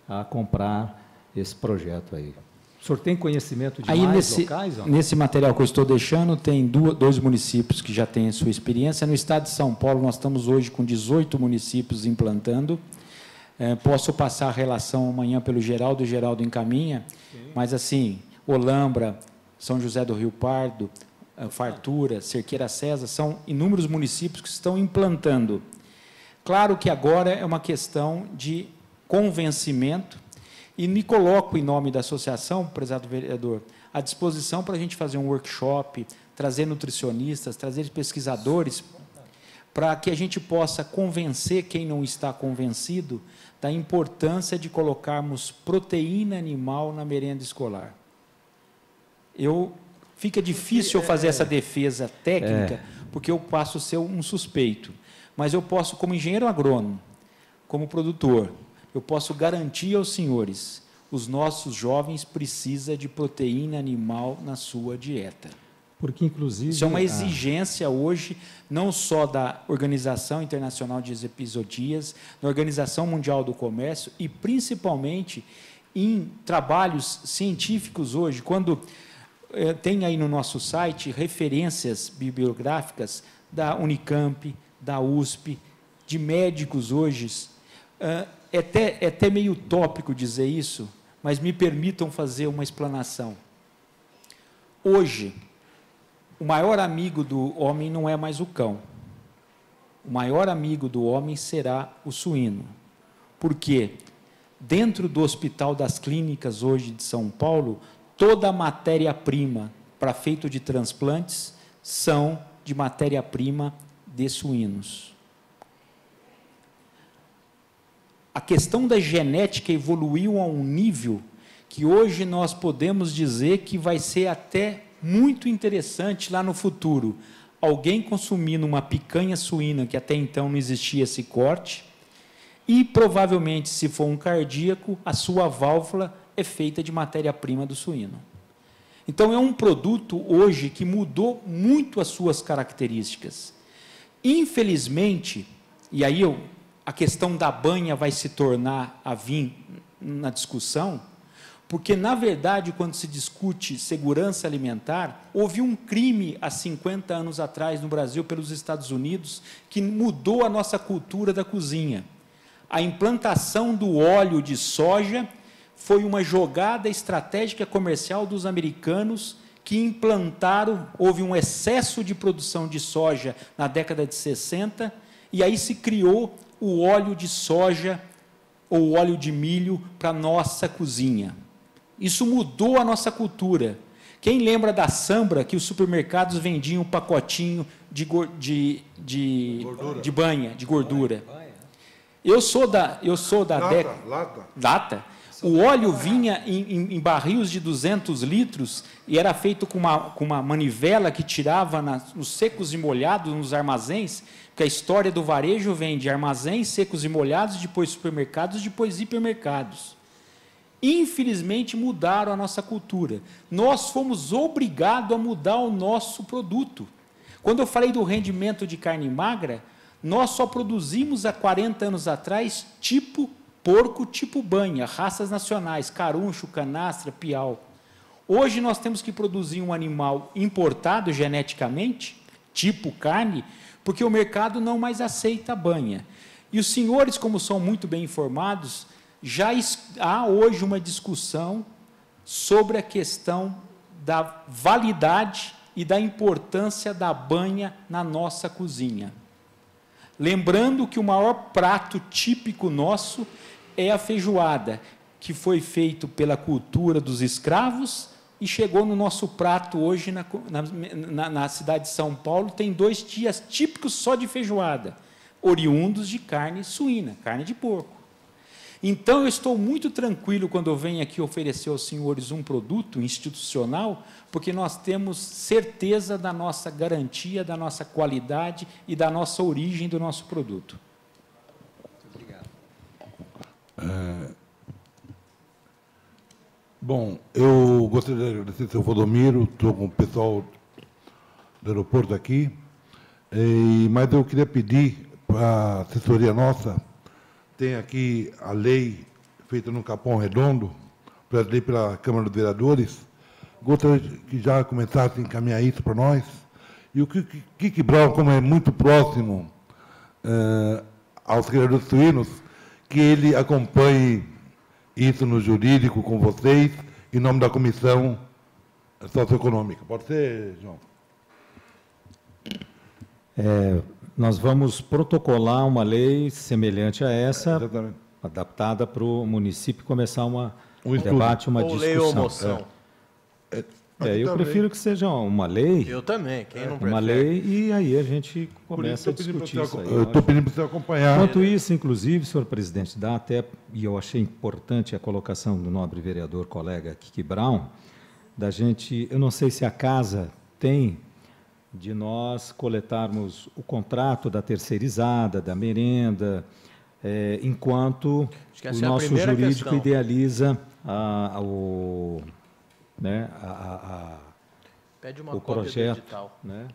a comprar esse projeto aí. O senhor tem conhecimento de mais locais? Nesse material que eu estou deixando, tem 2 municípios que já têm a sua experiência. No estado de São Paulo, nós estamos hoje com 18 municípios implantando. Posso passar a relação amanhã pelo Geraldo, o Geraldo encaminha, mas assim, Olambra, São José do Rio Pardo, Fartura, Cerqueira César, são inúmeros municípios que estão implantando. Claro que agora é uma questão de convencimento, e me coloco, em nome da associação, prezado vereador, à disposição para a gente fazer um workshop, trazer nutricionistas, trazer pesquisadores, para que a gente possa convencer quem não está convencido da importância de colocarmos proteína animal na merenda escolar. Fica difícil eu fazer essa defesa técnica, porque eu passo a ser um suspeito, mas eu posso, como engenheiro agrônomo, como produtor, eu posso garantir aos senhores, os nossos jovens precisam de proteína animal na sua dieta. Porque, inclusive... Isso é uma exigência hoje, não só da Organização Internacional de Episodias, da Organização Mundial do Comércio, e principalmente em trabalhos científicos hoje, quando tem aí no nosso site referências bibliográficas da Unicamp, da USP, de médicos hoje. É até meio utópico dizer isso, mas me permitam fazer uma explanação. Hoje, o maior amigo do homem não é mais o cão. O maior amigo do homem será o suíno. Por quê? Dentro do Hospital das Clínicas, hoje de São Paulo, toda a matéria-prima para feito de transplantes são de matéria-prima de suínos. A questão da genética evoluiu a um nível que hoje nós podemos dizer que vai ser até muito interessante lá no futuro. Alguém consumindo uma picanha suína, que até então não existia esse corte, e provavelmente, se for um cardíaco, a sua válvula é feita de matéria-prima do suíno. Então, é um produto hoje que mudou muito as suas características. Infelizmente, e aí a questão da banha vai se tornar a vir na discussão, porque, na verdade, quando se discute segurança alimentar, houve um crime há 50 anos atrás no Brasil, pelos Estados Unidos, que mudou a nossa cultura da cozinha. A implantação do óleo de soja foi uma jogada estratégica comercial dos americanos que implantaram, houve um excesso de produção de soja na década de 60, e aí se criou o óleo de soja ou óleo de milho para a nossa cozinha. Isso mudou a nossa cultura. Quem lembra da Sambra, que os supermercados vendiam um pacotinho de banha, de gordura? Eu sou da década... Lata? O óleo vinha em barris de 200 litros e era feito com uma manivela que tirava nos secos e molhados, nos armazéns, porque a história do varejo vem de armazéns, secos e molhados, depois supermercados, depois hipermercados. Infelizmente, mudaram a nossa cultura. Nós fomos obrigados a mudar o nosso produto. Quando eu falei do rendimento de carne magra, nós só produzimos há 40 anos atrás tipo porco tipo banha, raças nacionais, caruncho, canastra, piau. Hoje nós temos que produzir um animal importado geneticamente, tipo carne, porque o mercado não mais aceita a banha. E os senhores, como são muito bem informados, já há hoje uma discussão sobre a questão da validade e da importância da banha na nossa cozinha. Lembrando que o maior prato típico nosso é a feijoada, que foi feito pela cultura dos escravos e chegou no nosso prato hoje na cidade de São Paulo. Tem 2 dias típicos só de feijoada, oriundos de carne suína, carne de porco. Então, eu estou muito tranquilo quando eu venho aqui oferecer aos senhores um produto institucional, porque nós temos certeza da nossa garantia, da nossa qualidade e da nossa origem do nosso produto. Obrigado. Bom, eu gostaria de agradecer ao seu Valdomiro, estou com o pessoal do aeroporto aqui, mas eu queria pedir para a assessoria nossa, tem aqui a lei feita no Capão Redondo, pela Câmara dos Vereadores, gostaria que já começasse a encaminhar isso para nós, e o Kiki Brown, como é muito próximo aos criadores suínos, que ele acompanhe isso no jurídico com vocês, em nome da Comissão Socioeconômica. Pode ser, João? Nós vamos protocolar uma lei semelhante a essa, Exatamente. adaptada para o município começar um estudo. debate, uma Ou discussão. lei ou moção. Eu prefiro que seja uma lei. Eu também, quem não prefere. Uma lei, e aí a gente começa a discutir isso aí. Eu estou pedindo para você acompanhar. Enquanto isso, inclusive, senhor presidente, dá até, e eu achei importante a colocação do nobre vereador colega Kiki Brown, da gente, eu não sei se a casa tem, de nós coletarmos o contrato da terceirizada, da merenda, enquanto o nosso jurídico idealiza Pede uma o cópia projeto, do edital. né?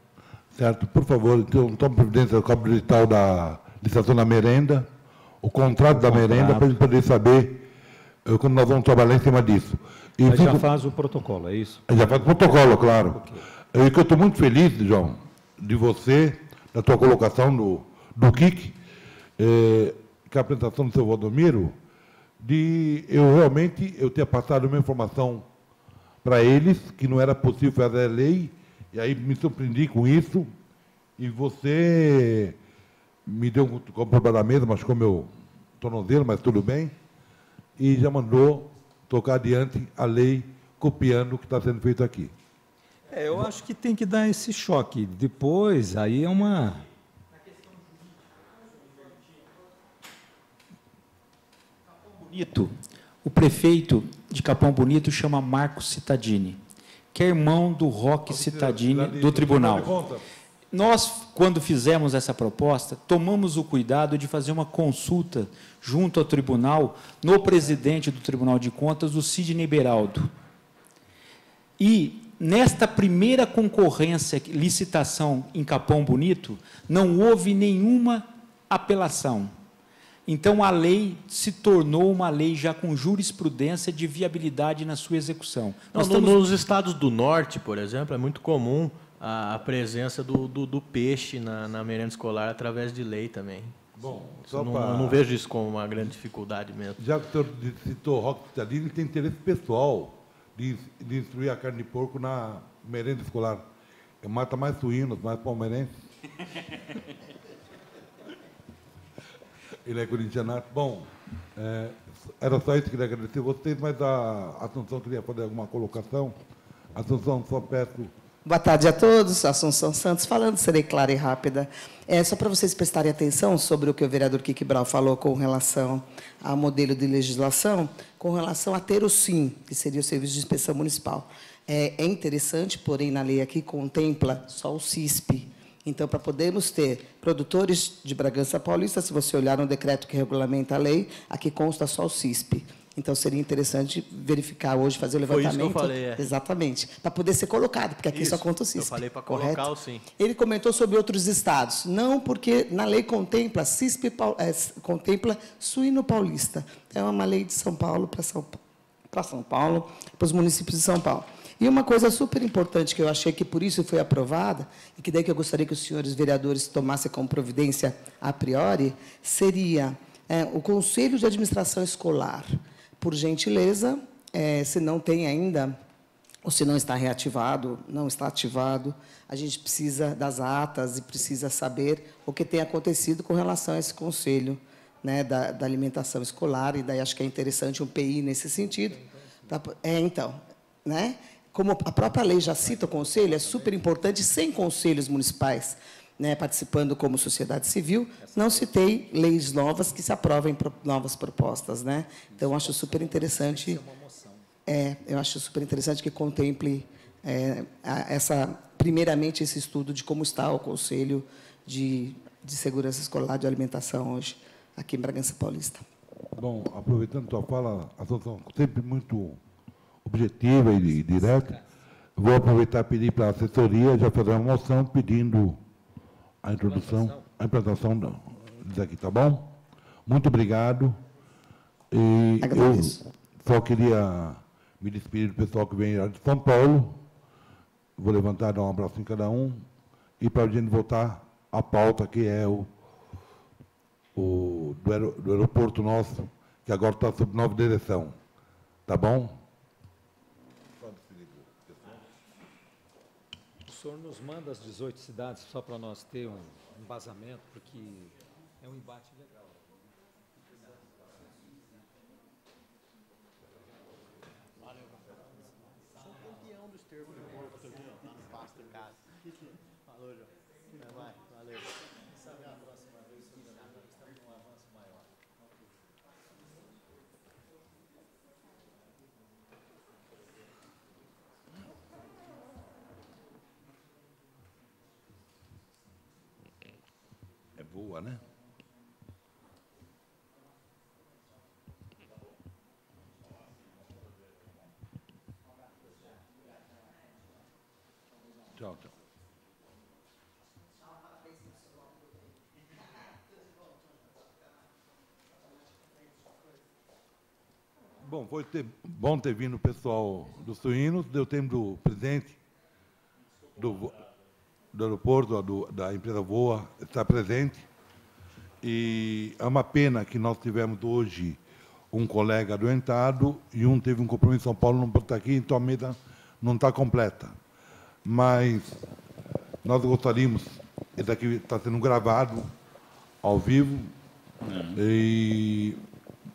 Certo, por favor, então, tome providência do cópia digital da licitação da merenda, o contrato da merenda, para a gente poder saber quando nós vamos trabalhar em cima disso. E Mas já faz o protocolo, é isso? Já faz o protocolo, claro. Okay. Eu estou muito feliz, João, de você, da tua colocação do KIC, que a apresentação do seu Valdomiro, de eu realmente ter passado uma informação para eles, que não era possível fazer a lei, e aí me surpreendi com isso, e você me deu um comprovador da mesa, machucou meu tornozelo, mas tudo bem, e já mandou tocar adiante a lei, copiando o que está sendo feito aqui. Eu acho que tem que dar esse choque. Depois, aí é uma... Bonito. O prefeito de Capão Bonito chama Marcos Cittadini, que é irmão do Roque Cittadini do tribunal. Nós, quando fizemos essa proposta, tomamos o cuidado de fazer uma consulta junto ao tribunal, no presidente do Tribunal de Contas, o Sidney Beraldo. E, nesta primeira concorrência, licitação em Capão Bonito, não houve nenhuma apelação. Então, a lei se tornou uma lei já com jurisprudência de viabilidade na sua execução. Nos estados do norte, por exemplo, é muito comum a presença do peixe na merenda escolar através de lei também. Bom, eu não vejo isso como uma grande dificuldade mesmo. Já que o senhor citou Roque Cittadini, tem interesse pessoal de instruir a carne de porco na merenda escolar. Mata mais suínos, mais palmeirenses. Ele é corintianato. Bom, era só isso que eu queria agradecer a vocês, mas a Assunção queria fazer alguma colocação. Assunção, só peço... Boa tarde a todos, Assunção Santos falando, serei clara e rápida. Só para vocês prestarem atenção sobre o que o vereador Kiki Brown falou com relação ao modelo de legislação, com relação a ter o SIM, que seria o Serviço de Inspeção Municipal. É interessante, porém, na lei aqui contempla só o CISP. Então, para podermos ter produtores de Bragança Paulista, se você olhar no decreto que regulamenta a lei, aqui consta só o CISP. Então, seria interessante verificar hoje, fazer o levantamento. Foi isso que eu falei, Exatamente, para poder ser colocado, porque aqui só conta o CISP. Eu falei para correto? colocar o sim. Ele comentou sobre outros estados. Não, porque na lei contempla, contempla suíno paulista. É uma lei de São Paulo para São Paulo, para os municípios de São Paulo. E uma coisa super importante que eu achei que por isso foi aprovada, e que daí que eu gostaria que os senhores vereadores tomassem como providência a priori, seria o Conselho de Administração Escolar. Por gentileza, se não tem ainda, ou se não está reativado, não está ativado, a gente precisa das atas e precisa saber o que tem acontecido com relação a esse conselho, né, da alimentação escolar, e daí acho que é interessante um PI nesse sentido. Então, né, como a própria lei já cita o conselho, é super importante, sem conselhos municipais, né, participando como sociedade civil, não se tem leis novas que se aprovem novas propostas, né? Então, acho super interessante. Eu acho super interessante que contemple primeiramente esse estudo de como está o Conselho de Segurança Escolar de Alimentação hoje, aqui em Bragança Paulista. Bom, aproveitando a tua fala, a solução sempre muito objetiva e direta, vou aproveitar e pedir para a assessoria já fazer uma moção pedindo a introdução, a implantação disso aqui, tá bom? Muito obrigado. E agradeço. Eu só queria me despedir do pessoal que vem de São Paulo. Vou levantar, dar um abraço em cada um, e para a gente voltar à pauta, que é do aeroporto nosso, que agora está sob nova direção. Tá bom? O senhor nos manda as 18 cidades, só para nós ter um embasamento, porque é um embate legal. Valeu. Sou campeão dos termos de corpo aqui, ó, lá no pasto em casa. Falou, João. Vai, valeu. Sabe a próxima vez, se não estamos com um avanço maior. É boa, né? Tchau, tchau. Bom, foi bom ter vindo o pessoal dos suínos, deu tempo do presidente do aeroporto, da empresa Voa, estar presente. E é uma pena que nós tivemos hoje um colega adoentado e um teve um compromisso em São Paulo, não pode estar aqui, então a mesa não está completa. Mas nós gostaríamos, esse aqui está sendo gravado ao vivo, e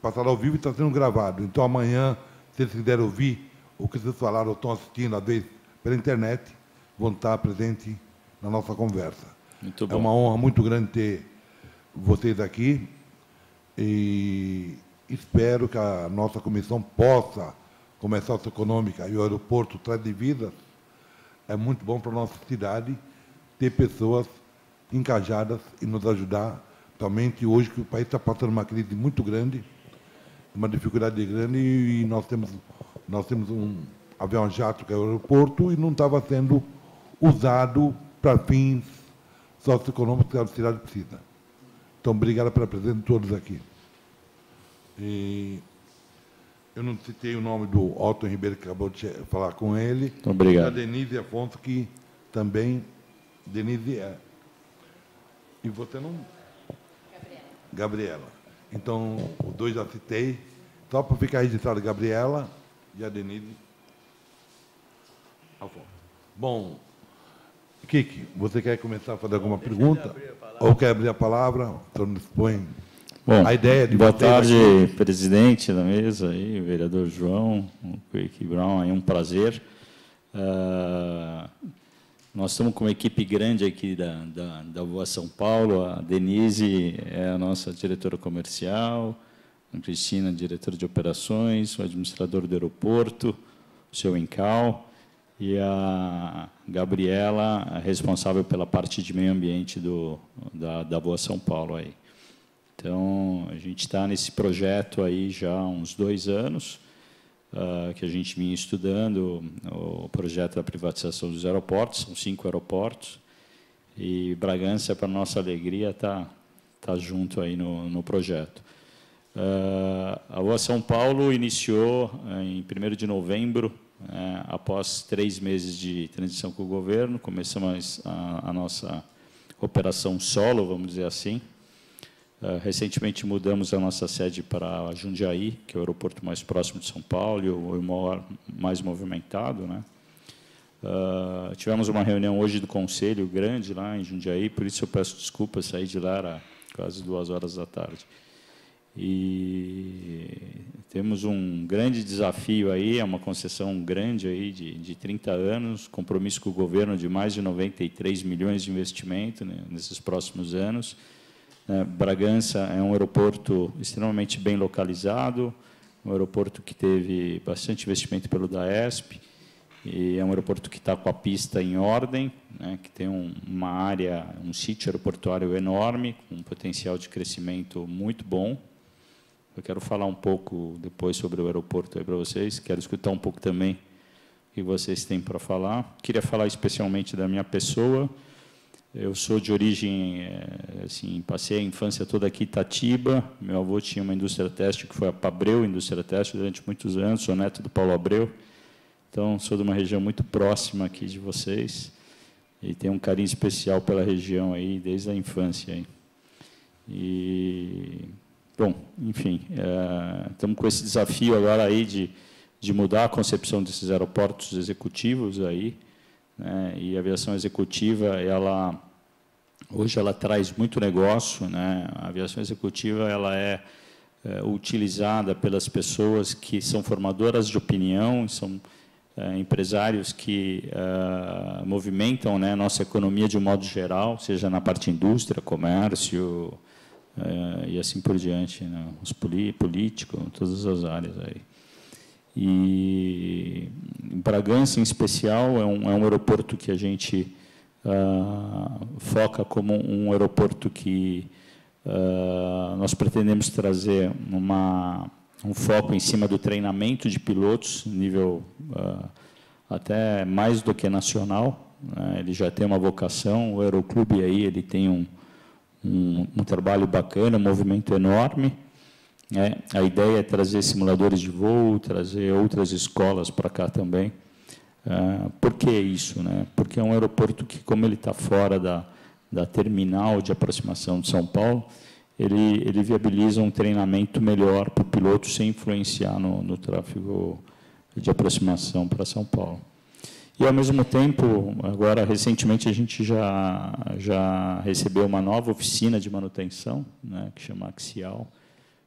passado ao vivo e está sendo gravado. Então, amanhã, se eles quiserem ouvir o que vocês falaram ou estão assistindo, às vezes, pela internet, vão estar presentes na nossa conversa. Muito bom. É uma honra muito grande ter vocês aqui, e espero que a nossa comissão possa, como é socioeconômica e o aeroporto traz de vidas, é muito bom para a nossa cidade ter pessoas engajadas e nos ajudar, principalmente hoje que o país está passando uma crise muito grande, uma dificuldade grande, e nós temos um avião jato que é o aeroporto e não estava sendo usado para fins socioeconômicos que a cidade precisa. Então, obrigado pela presença de todos aqui. E eu não citei o nome do Otton Ribeiro, que acabou de falar com ele. Muito obrigado. E a Denise Afonso, que também... Denise é... E você não... Gabriela. Então, os dois já citei. Só para ficar registrado, Gabriela e a Denise Afonso. Bom, Kiki, você quer começar a fazer alguma pergunta? Ou quer abrir a palavra? Então, dispõe. Bom, A ideia de boa vocês tarde, aqui- presidente da mesa, aí, vereador João, o Quique Brown, é um prazer. Nós estamos com uma equipe grande aqui da Voa São Paulo. A Denise é a nossa diretora comercial, a Cristina, diretora de operações, o administrador do aeroporto, o seu Incal, e a Gabriela, a responsável pela parte de meio ambiente da Voa São Paulo. Aí. Então, a gente está nesse projeto aí já há uns 2 anos, que a gente vinha estudando o projeto da privatização dos aeroportos, são 5 aeroportos, e Bragança, para nossa alegria, está junto aí no projeto. A Voa São Paulo iniciou em 1º de novembro, após 3 meses de transição com o governo, começamos a nossa operação solo, vamos dizer assim. Recentemente mudamos a nossa sede para Jundiaí, que é o aeroporto mais próximo de São Paulo e o maior, mais movimentado, né? Tivemos uma reunião hoje do Conselho grande lá em Jundiaí, por isso eu peço desculpas, saí de lá, era quase 2 horas da tarde. E temos um grande desafio aí, é uma concessão grande aí de 30 anos, compromisso com o governo de mais de 93 milhões de investimento, né, nesses próximos anos. Bragança é um aeroporto extremamente bem localizado, um aeroporto que teve bastante investimento pelo DAESP, e é um aeroporto que está com a pista em ordem, né, que tem uma área, um sítio aeroportuário enorme, com um potencial de crescimento muito bom. Eu quero falar um pouco depois sobre o aeroporto aí para vocês, quero escutar um pouco também o que vocês têm para falar. Queria falar especialmente da minha pessoa. Eu sou de origem, assim, passei a infância toda aqui em Itatiba. Meu avô tinha uma indústria têxtil, que foi a Pabreu Indústria Têxtil, durante muitos anos. Sou neto do Paulo Abreu. Então, sou de uma região muito próxima aqui de vocês. E tenho um carinho especial pela região aí, desde a infância. Aí. E, bom, enfim, estamos com esse desafio agora aí de mudar a concepção desses aeroportos executivos aí, né? E a aviação executiva, hoje ela traz muito negócio, né? A aviação executiva ela é utilizada pelas pessoas que são formadoras de opinião, são empresários que movimentam, né, a nossa economia de um modo geral, seja na parte indústria, comércio e assim por diante, né? Os políticos, todas as áreas aí. E Bragança, em especial, é um aeroporto que a gente foca como um aeroporto que nós pretendemos trazer um foco em cima do treinamento de pilotos, nível até mais do que nacional, né? Ele já tem uma vocação, o Aeroclube aí, ele tem um trabalho bacana, um movimento enorme. A ideia é trazer simuladores de voo, trazer outras escolas para cá também. Por que isso, né? Porque é um aeroporto que, como ele está fora da terminal de aproximação de São Paulo, ele viabiliza um treinamento melhor para o piloto sem influenciar no tráfego de aproximação para São Paulo. E, ao mesmo tempo, agora, recentemente, a gente já recebeu uma nova oficina de manutenção, né, que chama Axial,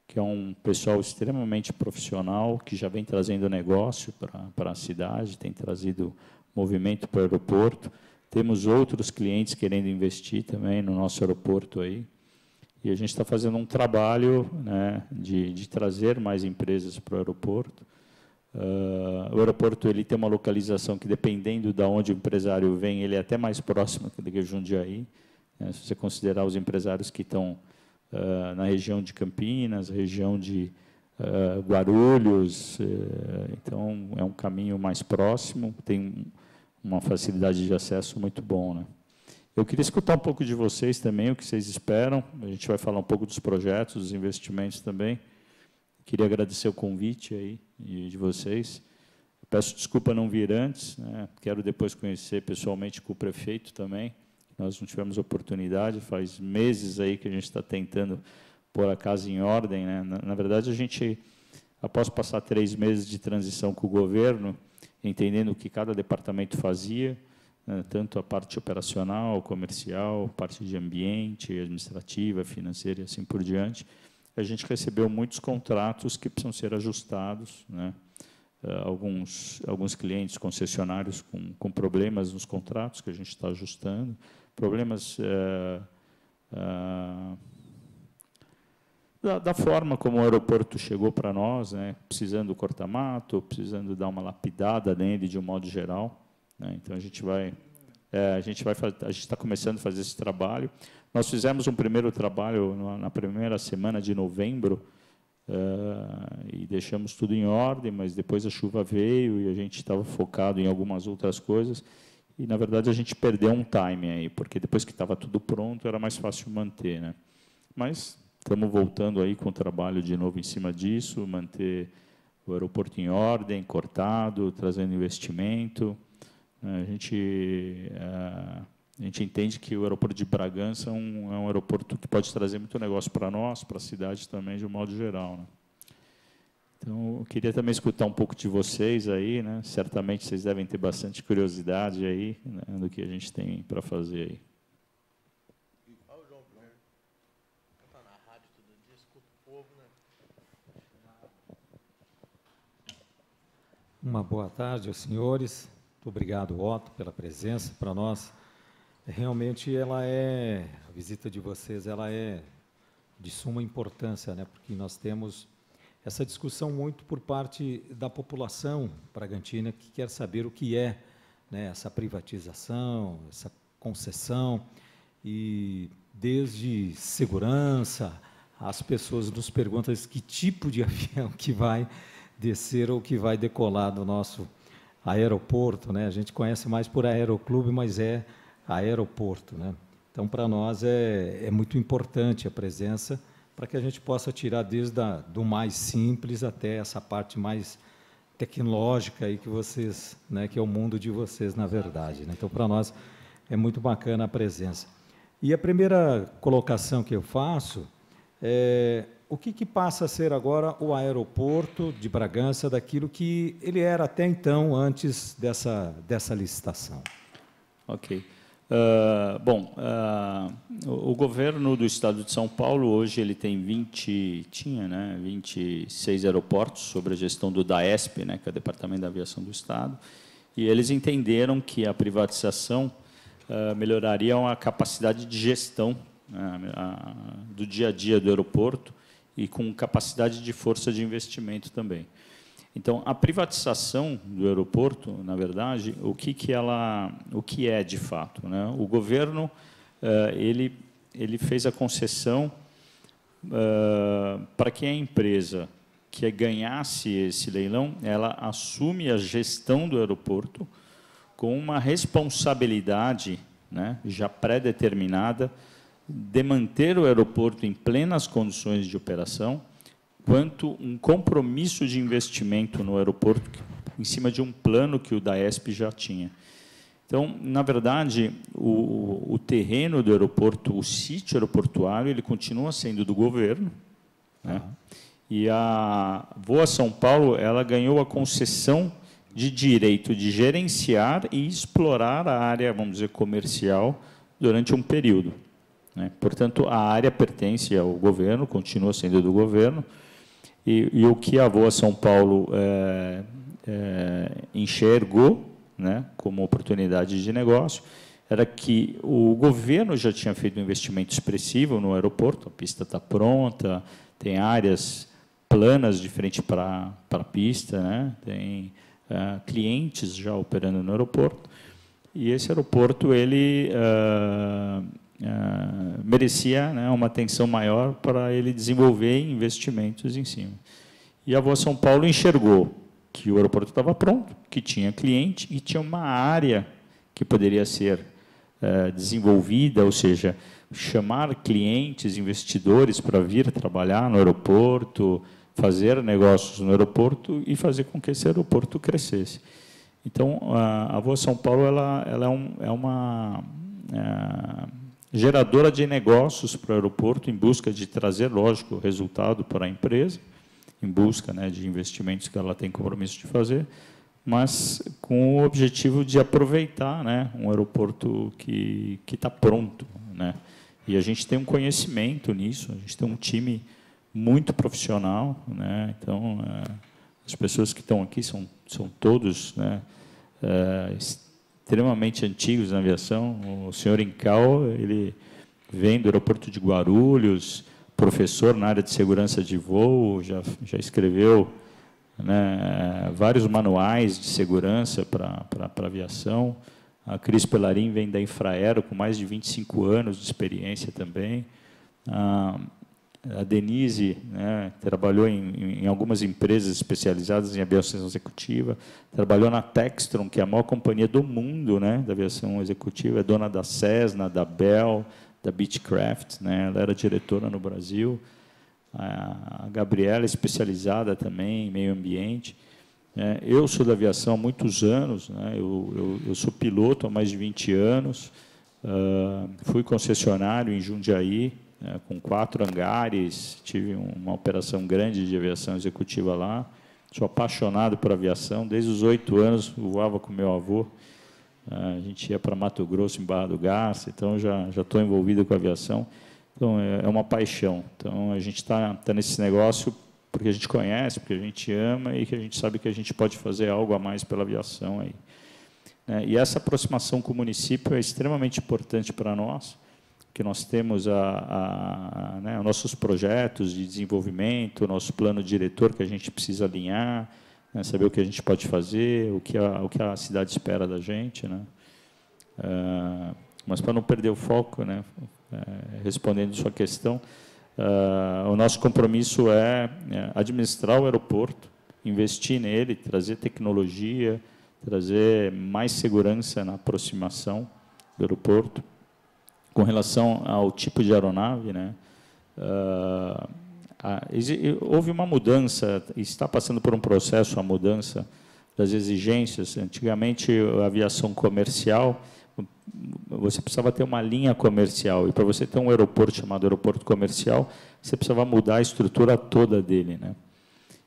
que é um pessoal extremamente profissional, que já vem trazendo negócio para a cidade, tem trazido movimento para o aeroporto. Temos outros clientes querendo investir também no nosso aeroporto aí. E a gente está fazendo um trabalho, né, de trazer mais empresas para o aeroporto. O aeroporto ele tem uma localização que, dependendo de onde o empresário vem, ele é até mais próximo do que Jundiaí. Né, se você considerar os empresários que estão na região de Campinas, região de Guarulhos, então é um caminho mais próximo, tem uma facilidade de acesso muito bom, né? Eu queria escutar um pouco de vocês também, o que vocês esperam. A gente vai falar um pouco dos projetos, dos investimentos também. Queria agradecer o convite aí de vocês. Peço desculpa não vir antes, né? Quero depois conhecer pessoalmente com o prefeito também. Nós não tivemos oportunidade, faz meses aí que a gente está tentando pôr a casa em ordem, né? Na verdade, a gente, após passar 3 meses de transição com o governo, entendendo o que cada departamento fazia, né, tanto a parte operacional, comercial, parte de ambiente, administrativa, financeira e assim por diante, a gente recebeu muitos contratos que precisam ser ajustados, né? Alguns clientes concessionários com problemas nos contratos que a gente está ajustando, problemas da forma como o aeroporto chegou para nós, né, precisando cortar mato, precisando dar uma lapidada nele de um modo geral, né, então a gente vai A gente está começando a fazer esse trabalho. Nós fizemos um primeiro trabalho na primeira semana de novembro, e deixamos tudo em ordem, mas depois a chuva veio e a gente estava focado em algumas outras coisas. E, na verdade, a gente perdeu um time aí, porque depois que estava tudo pronto, era mais fácil manter, né? Mas estamos voltando aí com o trabalho de novo em cima disso, manter o aeroporto em ordem, cortado, trazendo investimento. A gente entende que o aeroporto de Bragança é um aeroporto que pode trazer muito negócio para nós, para a cidade também, de um modo geral, né? Então, eu queria também escutar um pouco de vocês aí, né? Certamente vocês devem ter bastante curiosidade aí, né, do que a gente tem para fazer aí. Olha o João primeiro. Está na rádio todo dia, escuta o povo, né? Uma boa tarde aos senhores. Muito obrigado, Otto, pela presença. Para nós, realmente, a visita de vocês ela é de suma importância, né? Porque nós temos essa discussão muito por parte da população bragantina que quer saber o que é, né, essa privatização, essa concessão, e desde segurança, as pessoas nos perguntam que tipo de avião que vai descer ou que vai decolar do nosso aeroporto, né? A gente conhece mais por aeroclube, mas é aeroporto, né? Então, para nós é muito importante a presença, para que a gente possa tirar desde do mais simples até essa parte mais tecnológica aí que vocês, né, que é o mundo de vocês, na verdade, né? Então, para nós é muito bacana a presença. E a primeira colocação que eu faço é o que passa a ser agora o aeroporto de Bragança daquilo que ele era até então, antes dessa licitação. Ok. O governo do Estado de São Paulo, hoje, ele tem 26 aeroportos sob a gestão do DAESP, né, que é o Departamento da Aviação do Estado, e eles entenderam que a privatização melhoraria a capacidade de gestão, né, do dia a dia do aeroporto e com capacidade de força de investimento também. Então, a privatização do aeroporto, na verdade, o que é de fato, né? O governo ele fez a concessão para que a empresa que ganhasse esse leilão, ela assume a gestão do aeroporto com uma responsabilidade, né, já pré-determinada de manter o aeroporto em plenas condições de operação, quanto um compromisso de investimento no aeroporto em cima de um plano que o DAESP já tinha. Então, na verdade, o terreno do aeroporto, o sítio aeroportuário, ele continua sendo do governo, né? E a Voa São Paulo, ela ganhou a concessão de direito de gerenciar e explorar a área, vamos dizer, comercial durante um período, né? Portanto, a área pertence ao governo, continua sendo do governo. E o que a Voa São Paulo enxergou, né, como oportunidade de negócio, era que o governo já tinha feito um investimento expressivo no aeroporto, a pista está pronta, tem áreas planas de frente para a pista, né, tem clientes já operando no aeroporto, e esse aeroporto ele merecia, né, uma atenção maior para ele desenvolver investimentos em cima. E a Voa São Paulo enxergou que o aeroporto estava pronto, que tinha cliente e tinha uma área que poderia ser desenvolvida, ou seja, chamar clientes, investidores para vir trabalhar no aeroporto, fazer negócios no aeroporto e fazer com que esse aeroporto crescesse. Então, a Voa São Paulo ela é uma geradora de negócios para o aeroporto, em busca de trazer, lógico, resultado para a empresa, em busca, né, de investimentos que ela tem compromisso de fazer, mas com o objetivo de aproveitar, né, um aeroporto que está pronto, né? E a gente tem um conhecimento nisso, a gente tem um time muito profissional, né? Então, as pessoas que estão aqui são todos, né, extremamente antigos na aviação. O senhor Incal, ele vem do aeroporto de Guarulhos, professor na área de segurança de voo, já escreveu, né, vários manuais de segurança para a aviação, A Cris Pelarim vem da Infraero, com mais de 25 anos de experiência também. A Denise, né, trabalhou em algumas empresas especializadas em aviação executiva, trabalhou na Textron, que é a maior companhia do mundo, né, da aviação executiva, é dona da Cessna, da Bell, da Beechcraft, né, ela era diretora no Brasil. A Gabriela, especializada também em meio ambiente. Eu sou da aviação há muitos anos, né, eu sou piloto há mais de 20 anos, fui concessionário em Jundiaí, com 4 hangares, tive uma operação grande de aviação executiva lá. Sou apaixonado por aviação, desde os 8 anos voava com meu avô. A gente ia para Mato Grosso, em Barra do Garça, então já estou envolvido com a aviação. Então, é uma paixão. Então, a gente está nesse negócio porque a gente conhece, porque a gente ama e que a gente sabe que a gente pode fazer algo a mais pela aviação aí. E essa aproximação com o município é extremamente importante para nós, que nós temos né, os nossos projetos de desenvolvimento, o nosso plano diretor que a gente precisa alinhar, né, saber o que a gente pode fazer, o que a cidade espera da gente, né? Mas para não perder o foco, né, respondendo sua questão, o nosso compromisso é administrar o aeroporto, investir nele, trazer tecnologia, trazer mais segurança na aproximação do aeroporto. Com relação ao tipo de aeronave, né, houve uma mudança, está passando por um processo a mudança das exigências. Antigamente, a aviação comercial, você precisava ter uma linha comercial, e para você ter um aeroporto chamado aeroporto comercial, você precisava mudar a estrutura toda dele, né?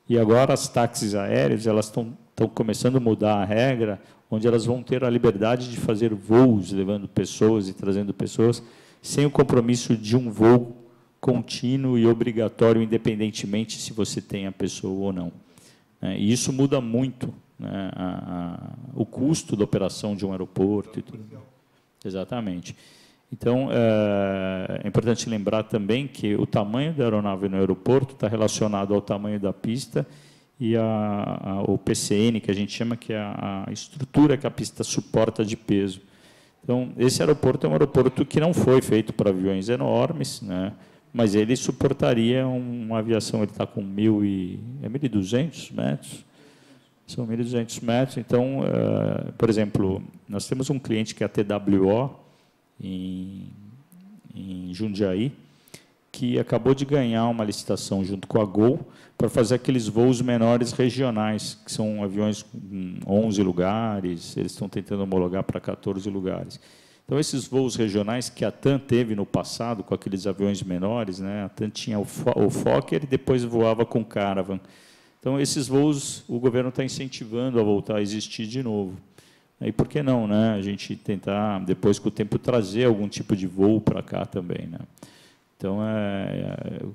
E agora as táxis aéreas elas estão começando a mudar a regra, onde elas vão ter a liberdade de fazer voos, levando pessoas e trazendo pessoas, sem o compromisso de um voo contínuo e obrigatório, independentemente se você tem a pessoa ou não. E isso muda muito, né, o custo da operação de um aeroporto. E tudo. Exatamente. Então, é importante lembrar também que o tamanho da aeronave no aeroporto está relacionado ao tamanho da pista e o PCN, que a gente chama, que é a estrutura que a pista suporta de peso. Então, esse aeroporto é um aeroporto que não foi feito para aviões enormes, né, mas ele suportaria uma aviação, ele está com 1.200 metros, são 1.200 metros. Então, por exemplo, nós temos um cliente que é a TWO, em Jundiaí, que acabou de ganhar uma licitação junto com a Gol para fazer aqueles voos menores regionais, que são aviões com 11 lugares, eles estão tentando homologar para 14 lugares. Então, esses voos regionais que a TAM teve no passado, com aqueles aviões menores, né, a TAM tinha o Fokker e depois voava com Caravan. Então, esses voos o governo está incentivando a voltar a existir de novo. E por que não, né, a gente tentar, depois, com o tempo, trazer algum tipo de voo para cá também, né? Então,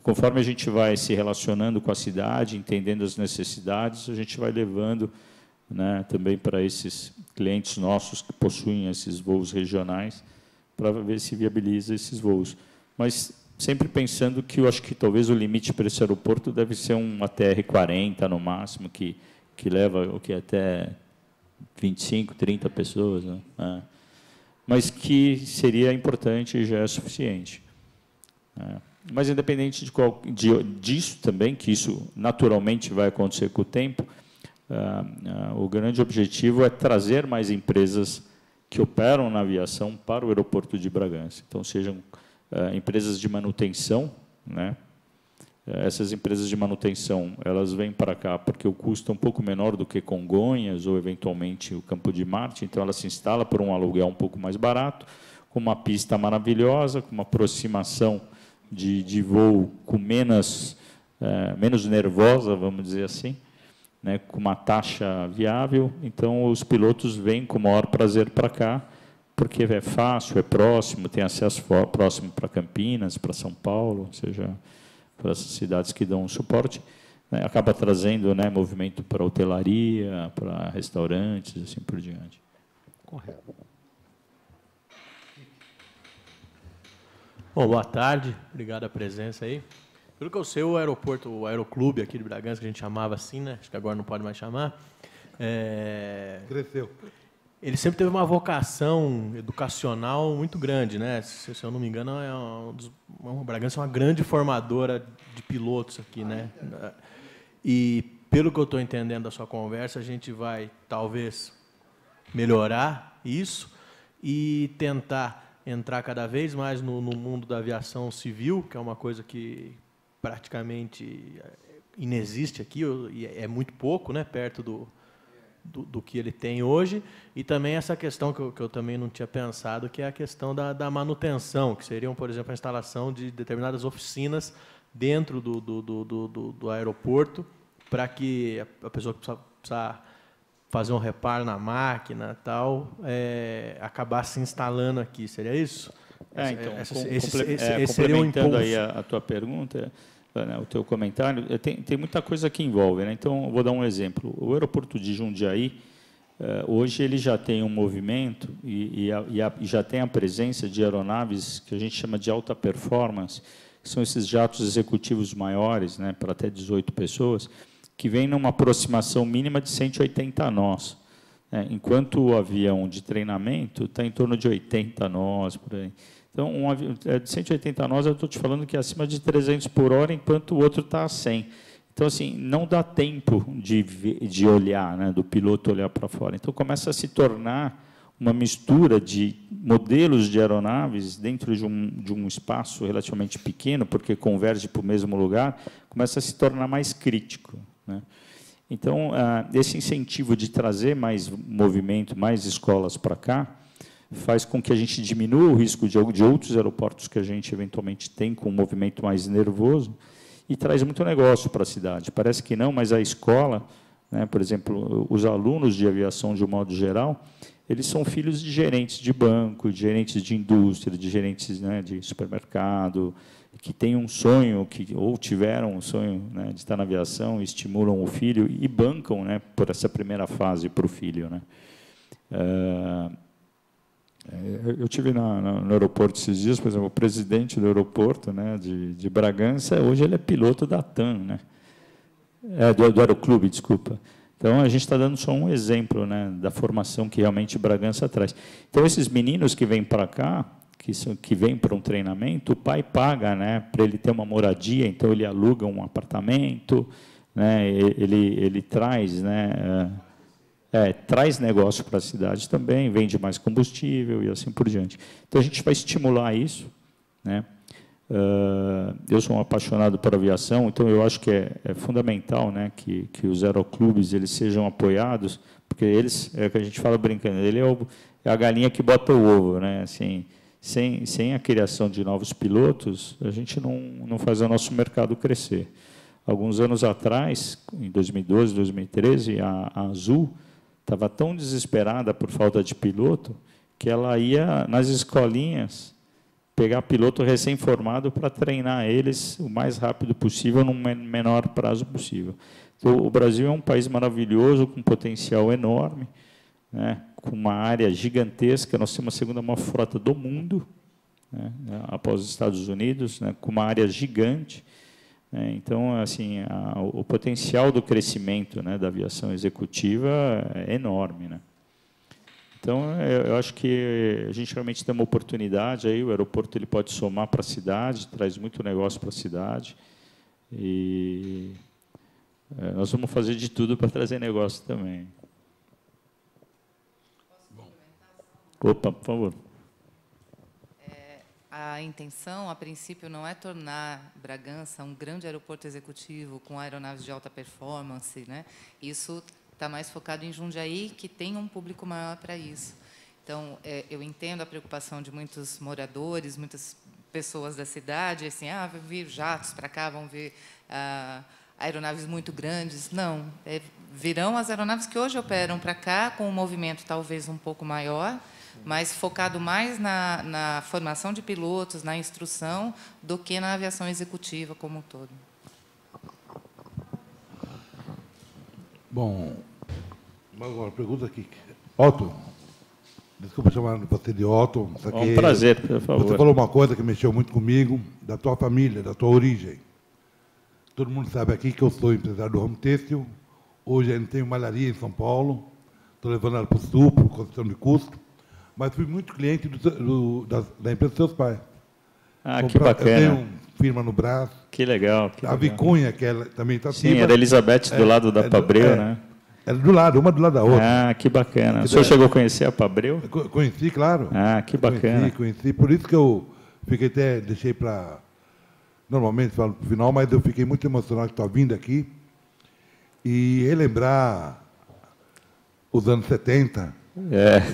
conforme a gente vai se relacionando com a cidade, entendendo as necessidades, a gente vai levando, né, também para esses clientes nossos que possuem esses voos regionais, para ver se viabiliza esses voos. Mas sempre pensando que eu acho que talvez o limite para esse aeroporto deve ser uma TR-40 no máximo, que leva o que até 25, 30 pessoas, né? Mas que seria importante e já é suficiente. Mas, independente disso também, que isso naturalmente vai acontecer com o tempo, o grande objetivo é trazer mais empresas que operam na aviação para o aeroporto de Bragança. Então, sejam empresas de manutenção, né? Essas empresas de manutenção, elas vêm para cá porque o custo é um pouco menor do que Congonhas ou, eventualmente, o Campo de Marte, então ela se instala por um aluguel um pouco mais barato, com uma pista maravilhosa, com uma aproximação de voo com menos nervosa, vamos dizer assim, né, com uma taxa viável. Então, os pilotos vêm com o maior prazer para cá, porque é fácil, é próximo, tem acesso próximo para Campinas, para São Paulo, ou seja, para essas cidades que dão suporte, né, acaba trazendo, né, movimento para hotelaria, para restaurantes, assim por diante. Correto. Bom, boa tarde, obrigado a presença aí. Pelo que eu sei, o aeroporto, o aeroclube aqui de Bragança, que a gente chamava assim, né? Acho que agora não pode mais chamar. Cresceu. ele sempre teve uma vocação educacional muito grande, né? Se eu não me engano, o Bragança é uma grande formadora de pilotos aqui, né? E, pelo que eu estou entendendo da sua conversa, a gente vai, talvez, melhorar isso e tentar entrar cada vez mais no mundo da aviação civil, que é uma coisa que praticamente inexiste aqui, e é muito pouco, né, perto do que ele tem hoje, e também essa questão que eu também não tinha pensado, que é a questão da manutenção, que seriam, por exemplo, a instalação de determinadas oficinas dentro do aeroporto, para que a pessoa que precisa fazer um reparo na máquina tal, acabar se instalando aqui. Seria isso? Então, esse seria um complementando impulso. aí a tua pergunta, o teu comentário, tem muita coisa que envolve, né? Então, eu vou dar um exemplo. O aeroporto de Jundiaí, hoje, ele já tem um movimento e já tem a presença de aeronaves que a gente chama de alta performance, que são esses jatos executivos maiores, né, para até 18 pessoas, que vem numa aproximação mínima de 180 nós, né, enquanto o avião de treinamento está em torno de 80 nós, por aí. Então, um avião de 180 nós, eu estou te falando que é acima de 300 por hora, enquanto o outro está a 100. Então, assim, não dá tempo de olhar, né, do piloto olhar para fora. Então, começa a se tornar uma mistura de modelos de aeronaves dentro de um espaço relativamente pequeno, porque converge para o mesmo lugar, começa a se tornar mais crítico, né? Então, esse incentivo de trazer mais movimento, mais escolas para cá, faz com que a gente diminua o risco de outros aeroportos que a gente eventualmente tem com um movimento mais nervoso e traz muito negócio para a cidade. Parece que não, mas a escola, né, por exemplo, os alunos de aviação, de um modo geral, eles são filhos de gerentes de banco, de gerentes de indústria, de gerentes, né, de supermercado, que têm um sonho, ou tiveram um sonho, né, de estar na aviação, estimulam o filho e bancam, né, por essa primeira fase para o filho, né. Eu tive no aeroporto esses dias, por exemplo, o presidente do aeroporto, né, de Bragança, hoje ele é piloto da TAM, né, do Aeroclube, desculpa. Então, a gente está dando só um exemplo, né, da formação que realmente Bragança traz. Então, esses meninos que vêm para cá, que vêm para um treinamento, o pai paga, né, para ele ter uma moradia, então ele aluga um apartamento, né, ele traz, né, traz negócio para a cidade também, vende mais combustível e assim por diante. Então, a gente vai estimular isso, né. Eu sou um apaixonado por aviação, então eu acho que é fundamental, né, que os aeroclubes eles sejam apoiados, porque eles, é o que a gente fala brincando, ele é a galinha que bota o ovo, né, assim, sem a criação de novos pilotos, a gente não faz o nosso mercado crescer. Alguns anos atrás, em 2012, 2013, a Azul estava tão desesperada por falta de piloto que ela ia nas escolinhas pegar piloto recém-formado para treinar eles o mais rápido possível, num menor prazo possível. Então, o Brasil é um país maravilhoso, com potencial enorme, né, com uma área gigantesca. Nós temos a segunda maior frota do mundo, né, após os Estados Unidos, né, com uma área gigante. Né, então, assim, o potencial do crescimento, né, da aviação executiva é enorme, né. Então, eu acho que a gente realmente tem uma oportunidade, aí o aeroporto ele pode somar para a cidade, traz muito negócio para a cidade, e nós vamos fazer de tudo para trazer negócio também. Opa, por favor. A intenção, a princípio, não é tornar Bragança um grande aeroporto executivo com aeronaves de alta performance, né? Isso está mais focado em Jundiaí, que tem um público maior para isso. Então, eu entendo a preocupação de muitos moradores, muitas pessoas da cidade, assim, vão vir jatos para cá, vão vir aeronaves muito grandes. Não, virão as aeronaves que hoje operam para cá, com um movimento talvez um pouco maior, mas focado mais na formação de pilotos, na instrução, do que na aviação executiva como um todo. Bom, agora, pergunta aqui. Otto, desculpa chamar você de Otto. É um prazer, por favor. Você falou uma coisa que mexeu muito comigo, da tua família, da tua origem. Todo mundo sabe aqui que eu sou empresário do ramo têxtil. Hoje a gente tem malharia em São Paulo. estou levando ela para o Sul, por questão de custo, mas fui muito cliente da empresa dos seus pais. Ah, que bacana. Eu tenho uma firma no braço. Que legal. Que a legal. Vicunha, que ela também está Sim, era Elizabeth do lado da Pabreu, né? Era do lado, uma do lado da outra. Ah, que bacana. O senhor chegou a conhecer a Pabreu? Conheci, claro. Ah, que bacana. Conheci. Por isso que eu fiquei até, deixei para... Normalmente falo para o final, mas eu fiquei muito emocionado que estou vindo aqui e relembrar os anos 70,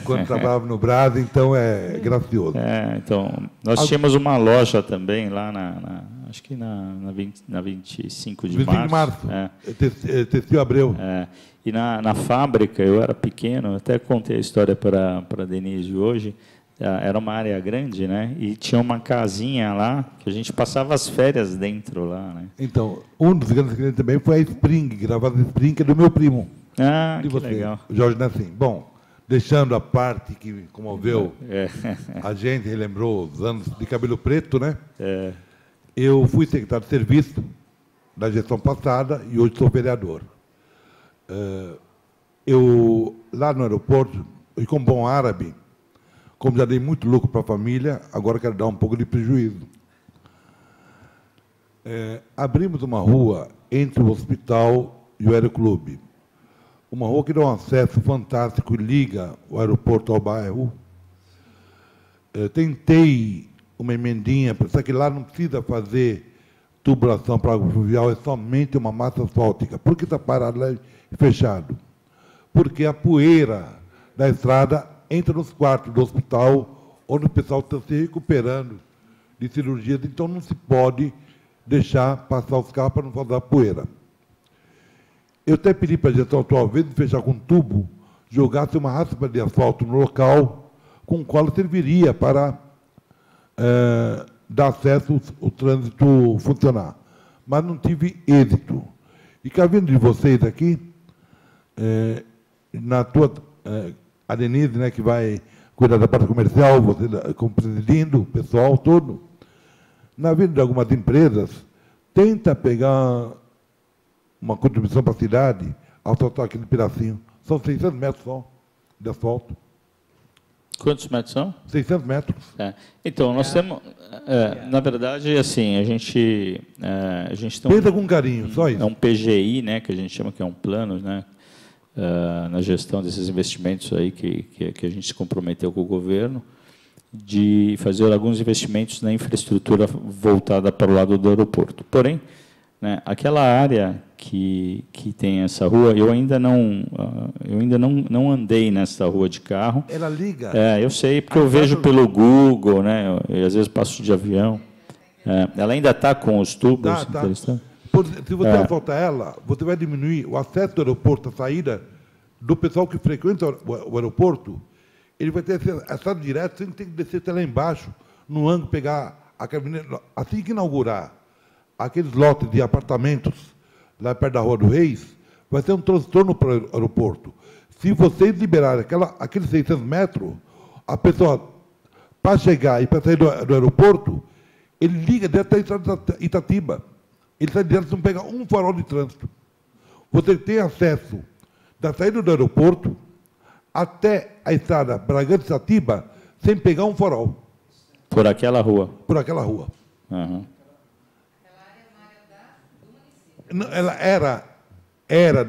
quando trabalhava no Brás, então é gracioso. Então, nós tínhamos uma loja também lá acho que na 25 de 25 de março. Tecil Abreu. E na fábrica, eu era pequeno, até contei a história para a Denise hoje, era uma área grande, né? E tinha uma casinha lá, que a gente passava as férias dentro lá, né? Então, um dos grandes clientes também foi a Spring, gravada Spring, que é do meu primo. Ah, de que você, legal. Jorge Nassim. Bom, deixando a parte que comoveu a gente, relembrou os anos de cabelo preto, né? Eu fui secretário de serviço da gestão passada e hoje sou vereador. Eu, lá no aeroporto, e como bom árabe, como já dei muito lucro para a família, agora quero dar um pouco de prejuízo. Abrimos uma rua entre o hospital e o aeroclube. Uma rua que dá um acesso fantástico e liga o aeroporto ao bairro. Tentei uma emendinha, pensar que lá não precisa fazer tubulação para água fluvial, é somente uma massa asfáltica. Por que está parado lá e fechado? Porque a poeira da estrada entra nos quartos do hospital, onde o pessoal está se recuperando de cirurgias, então não se pode deixar passar os carros para não fazer a poeira. Eu até pedi para a gestão atual, ao invés de fechar com tubo, jogasse uma raspa de asfalto no local, com o qual serviria para dar acesso ao trânsito funcionar. Mas não tive êxito. E cá vindo de vocês aqui, a Denise, né, que vai cuidar da parte comercial, você como presidindo, o pessoal todo, na vida de algumas empresas, tenta pegar uma contribuição para a cidade, asfaltar aquele pedacinho. São 600 metros só de asfalto. Quantos metros são? 600 metros. Então, nós temos... na verdade, assim, a gente tem Pensa com carinho, só isso. É um PGI, né, que a gente chama que é um plano, né, na gestão desses investimentos aí que a gente se comprometeu com o governo, de fazer alguns investimentos na infraestrutura voltada para o lado do aeroporto. Porém, né, aquela área que tem essa rua, eu ainda não andei nessa rua de carro. Ela liga. Eu sei, porque eu vejo pelo Google, né, e às vezes passo de avião. Ela ainda está com os tubos? Tá. Se você asfaltar ela, você vai diminuir o acesso do aeroporto, a saída do pessoal que frequenta o aeroporto. Ele vai ter acesso direto, sem ter que descer até lá embaixo, no ângulo, pegar a caminhonete. Assim que inaugurar aqueles lotes de apartamentos lá perto da Rua do Reis, vai ser um transtorno para o aeroporto. Se vocês liberarem aqueles 600 metros, a pessoa, para chegar e para sair do aeroporto, ele liga direto até a estrada de Itatiba. Ele sai direto, não pega um farol de trânsito. Você tem acesso da saída do aeroporto até a estrada Bragança-Itatiba sem pegar um farol. Por aquela rua? Por aquela rua. Uhum. Ela era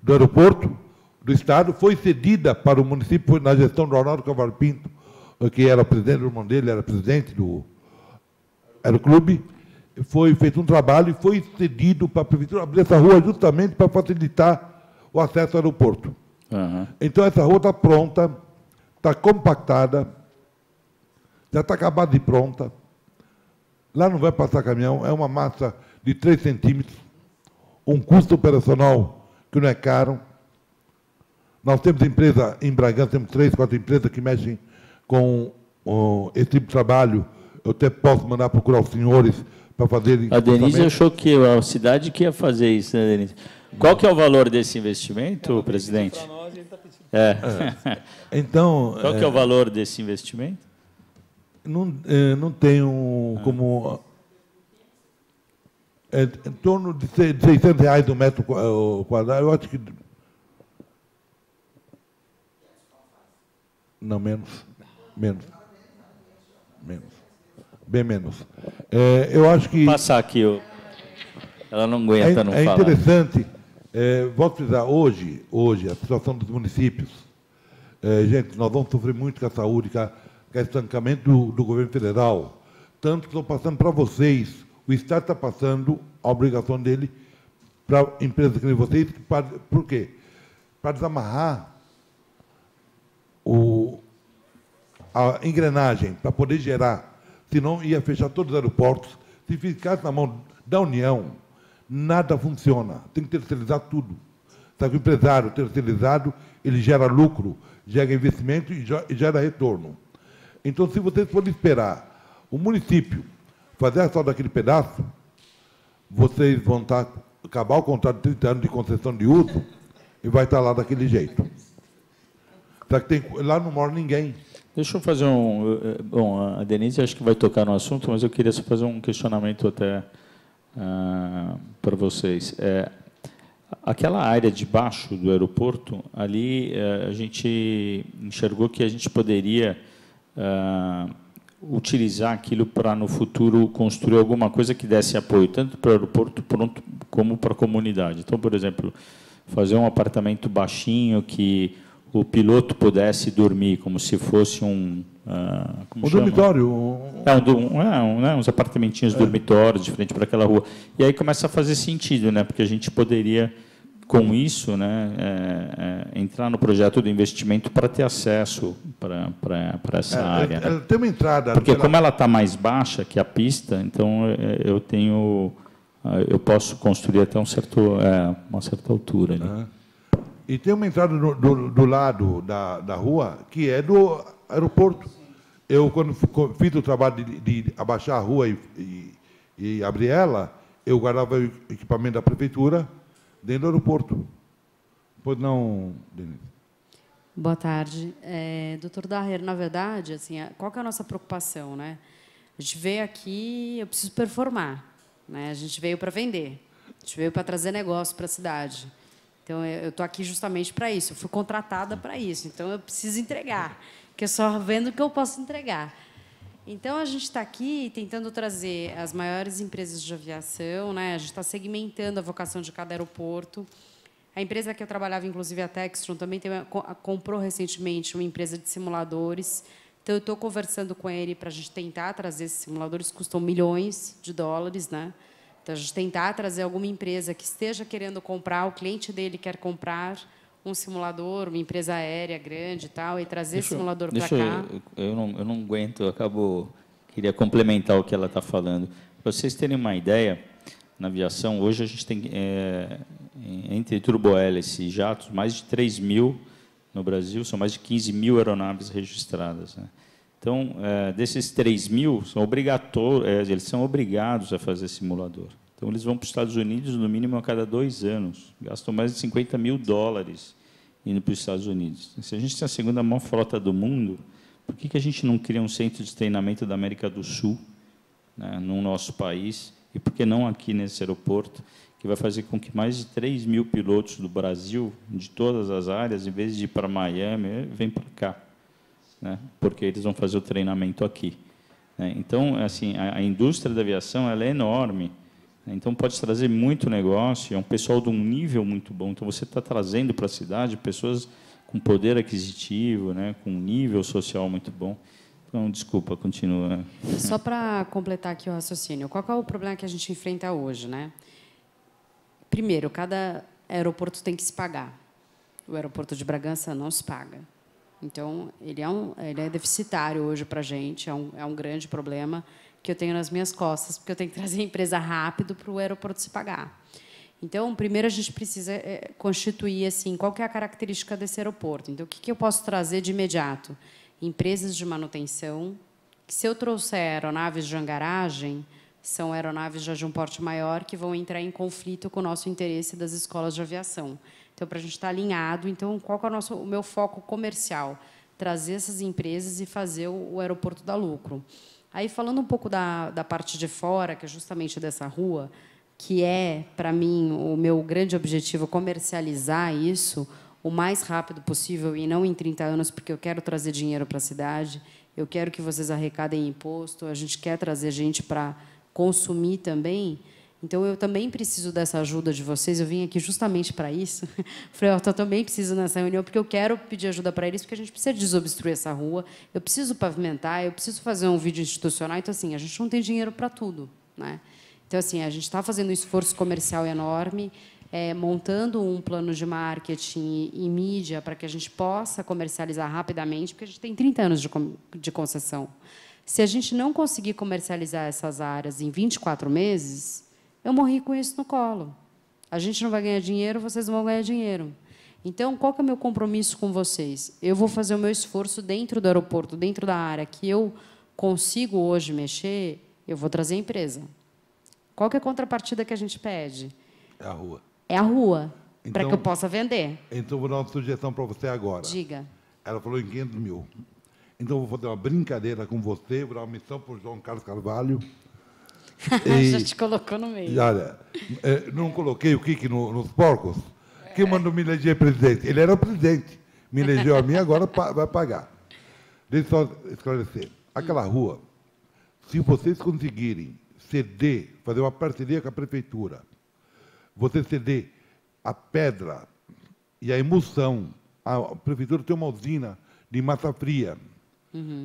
do aeroporto, do Estado, foi cedida para o município na gestão do Arnaldo Cavallo Pinto, que era presidente, o irmão dele era presidente do Aeroclube. Foi feito um trabalho e foi cedido para a prefeitura abrir essa rua justamente para facilitar o acesso ao aeroporto. Uhum. Então, essa rua está pronta, está compactada, já está acabada de pronta. Lá não vai passar caminhão, é uma massa de 3 centímetros, um custo operacional que não é caro. Nós temos empresa em Bragança, temos 3, 4 empresas que mexem com esse tipo de trabalho. Eu até posso mandar procurar os senhores para fazer... A Denise achou que a cidade que ia fazer isso, né, Denise? Qual que é o valor desse investimento, presidente? Para nós, ele está pedindo. Então... Qual que é o valor desse investimento? Não tenho como... em torno de R$ 600 um metro quadrado, eu acho que... Não, menos. Menos. Bem menos. Eu acho que... Passar aqui, ela não aguenta não falar. É interessante, volto a precisar, hoje, a situação dos municípios, gente, nós vamos sofrer muito com a saúde, com o estancamento do governo federal, tanto que estou passando para vocês, o Estado está passando a obrigação dele para empresas que nem vocês, por quê? Para desamarrar a engrenagem, para poder gerar, senão ia fechar todos os aeroportos. Se ficasse na mão da União, nada funciona, tem que terceirizar tudo. Sabe que o empresário terceirizado, ele gera lucro, gera investimento e gera retorno. Então, se vocês forem esperar o município fazer só daquele pedaço, vocês vão acabar o contrato de 30 anos de concessão de uso e vai estar lá daquele jeito. Lá não mora ninguém. Deixa eu fazer Bom, a Denise acho que vai tocar no assunto, mas eu queria só fazer um questionamento até para vocês. Aquela área de baixo do aeroporto, ali a gente enxergou que a gente poderia utilizar aquilo para, no futuro, construir alguma coisa que desse apoio, tanto para o aeroporto como para a comunidade. Então, por exemplo, fazer um apartamento baixinho que o piloto pudesse dormir, como se fosse um dormitório. Uns apartamentinhos dormitórios de frente para aquela rua. E aí começa a fazer sentido, né? Porque a gente poderia, com isso, né, entrar no projeto do investimento para ter acesso para essa área. Ela tem uma entrada. Porque como ela está mais baixa que a pista, então eu posso construir até uma certa altura ali. E tem uma entrada do lado da rua que é do aeroporto. Eu, quando fiz o trabalho de abaixar a rua e abrir ela, eu guardava o equipamento da prefeitura dentro do aeroporto. Pois não, Denise? Boa tarde. Doutor Daher, na verdade, assim, qual que é a nossa preocupação, né? A gente veio aqui, eu preciso performar, né? A gente veio para vender, a gente veio para trazer negócio para a cidade. Então, eu estou aqui justamente para isso. Eu fui contratada para isso. Então, eu preciso entregar, porque eu só vendo o que eu posso entregar. Então, a gente está aqui tentando trazer as maiores empresas de aviação, né? A gente está segmentando a vocação de cada aeroporto. A empresa que eu trabalhava, inclusive a Textron, também comprou recentemente uma empresa de simuladores. Então, eu estou conversando com ele para a gente tentar trazer esses simuladores, que custam milhões de dólares, né? Então, a gente tentar trazer alguma empresa que esteja querendo comprar, o cliente dele quer comprar um simulador, uma empresa aérea grande e tal, e trazer esse simulador para cá. Eu não aguento, queria complementar o que ela está falando. Para vocês terem uma ideia, na aviação, hoje a gente tem, entre turbohélice e jatos, mais de 3 mil no Brasil, são mais de 15 mil aeronaves registradas, né? Então, desses 3 mil, eles são obrigados a fazer simulador. Então, eles vão para os Estados Unidos, no mínimo, a cada 2 anos. Gastam mais de 50 mil dólares indo para os Estados Unidos. Se a gente tem a segunda maior frota do mundo, por que a gente não cria um centro de treinamento da América do Sul, né, no nosso país? E por que não aqui nesse aeroporto, que vai fazer com que mais de 3 mil pilotos do Brasil, de todas as áreas, em vez de ir para Miami, vêm para cá, né, porque eles vão fazer o treinamento aqui, né? Então, assim, a indústria da aviação ela é enorme, né? Então pode trazer muito negócio, é um pessoal de um nível muito bom. Então você está trazendo para a cidade pessoas com poder aquisitivo, né, com um nível social muito bom. Então, desculpa, continua. Só para completar aqui o raciocínio, qual é o problema que a gente enfrenta hoje, né? Primeiro, cada aeroporto tem que se pagar. O aeroporto de Bragança não se paga. Então, ele é deficitário hoje para a gente, é um grande problema que eu tenho nas minhas costas, porque eu tenho que trazer a empresa rápido para o aeroporto se pagar. Então, primeiro, a gente precisa constituir assim, qual que é a característica desse aeroporto. Então, o que eu posso trazer de imediato? Empresas de manutenção, que, se eu trouxer aeronaves de hangaragem, são aeronaves já de um porte maior que vão entrar em conflito com o nosso interesse das escolas de aviação. Então, para a gente estar alinhado, então, qual que é o meu foco comercial? Trazer essas empresas e fazer o aeroporto dar lucro. Aí, falando um pouco da parte de fora, que é justamente dessa rua, que é, para mim, o meu grande objetivo, comercializar isso. o mais rápido possível e não em 30 anos, porque eu quero trazer dinheiro para a cidade, eu quero que vocês arrecadem imposto, a gente quer trazer gente para consumir também. Então, eu também preciso dessa ajuda de vocês. Eu vim aqui justamente para isso. Falei, eu também preciso nessa reunião, porque eu quero pedir ajuda para eles, porque a gente precisa desobstruir essa rua, eu preciso pavimentar, eu preciso fazer um vídeo institucional. Então, assim, a gente não tem dinheiro para tudo, né? Então, assim, a gente está fazendo um esforço comercial enorme, montando um plano de marketing e mídia para que a gente possa comercializar rapidamente, porque a gente tem 30 anos de concessão. Se a gente não conseguir comercializar essas áreas em 24 meses, eu morri com isso no colo. A gente não vai ganhar dinheiro, vocês não vão ganhar dinheiro. Então, qual que é o meu compromisso com vocês? Eu vou fazer o meu esforço dentro do aeroporto, dentro da área que eu consigo hoje mexer, eu vou trazer a empresa. Qual que é a contrapartida que a gente pede? É a rua. É a rua, Então, para que eu possa vender. Então, vou dar uma sugestão para você agora. Diga. Ela falou em 500 mil. Então, vou fazer uma brincadeira com você, vou dar uma missão para o João Carlos Carvalho. Já te colocou no meio. Olha, não coloquei o Kiki nos porcos? Quem mandou me eleger presidente? Ele era o presidente. Me elegeu a mim, agora vai pagar. Deixa eu só esclarecer. Aquela rua, se vocês conseguirem ceder, fazer uma parceria com a prefeitura, você ceder a pedra e a emulsão, a prefeitura tem uma usina de massa fria.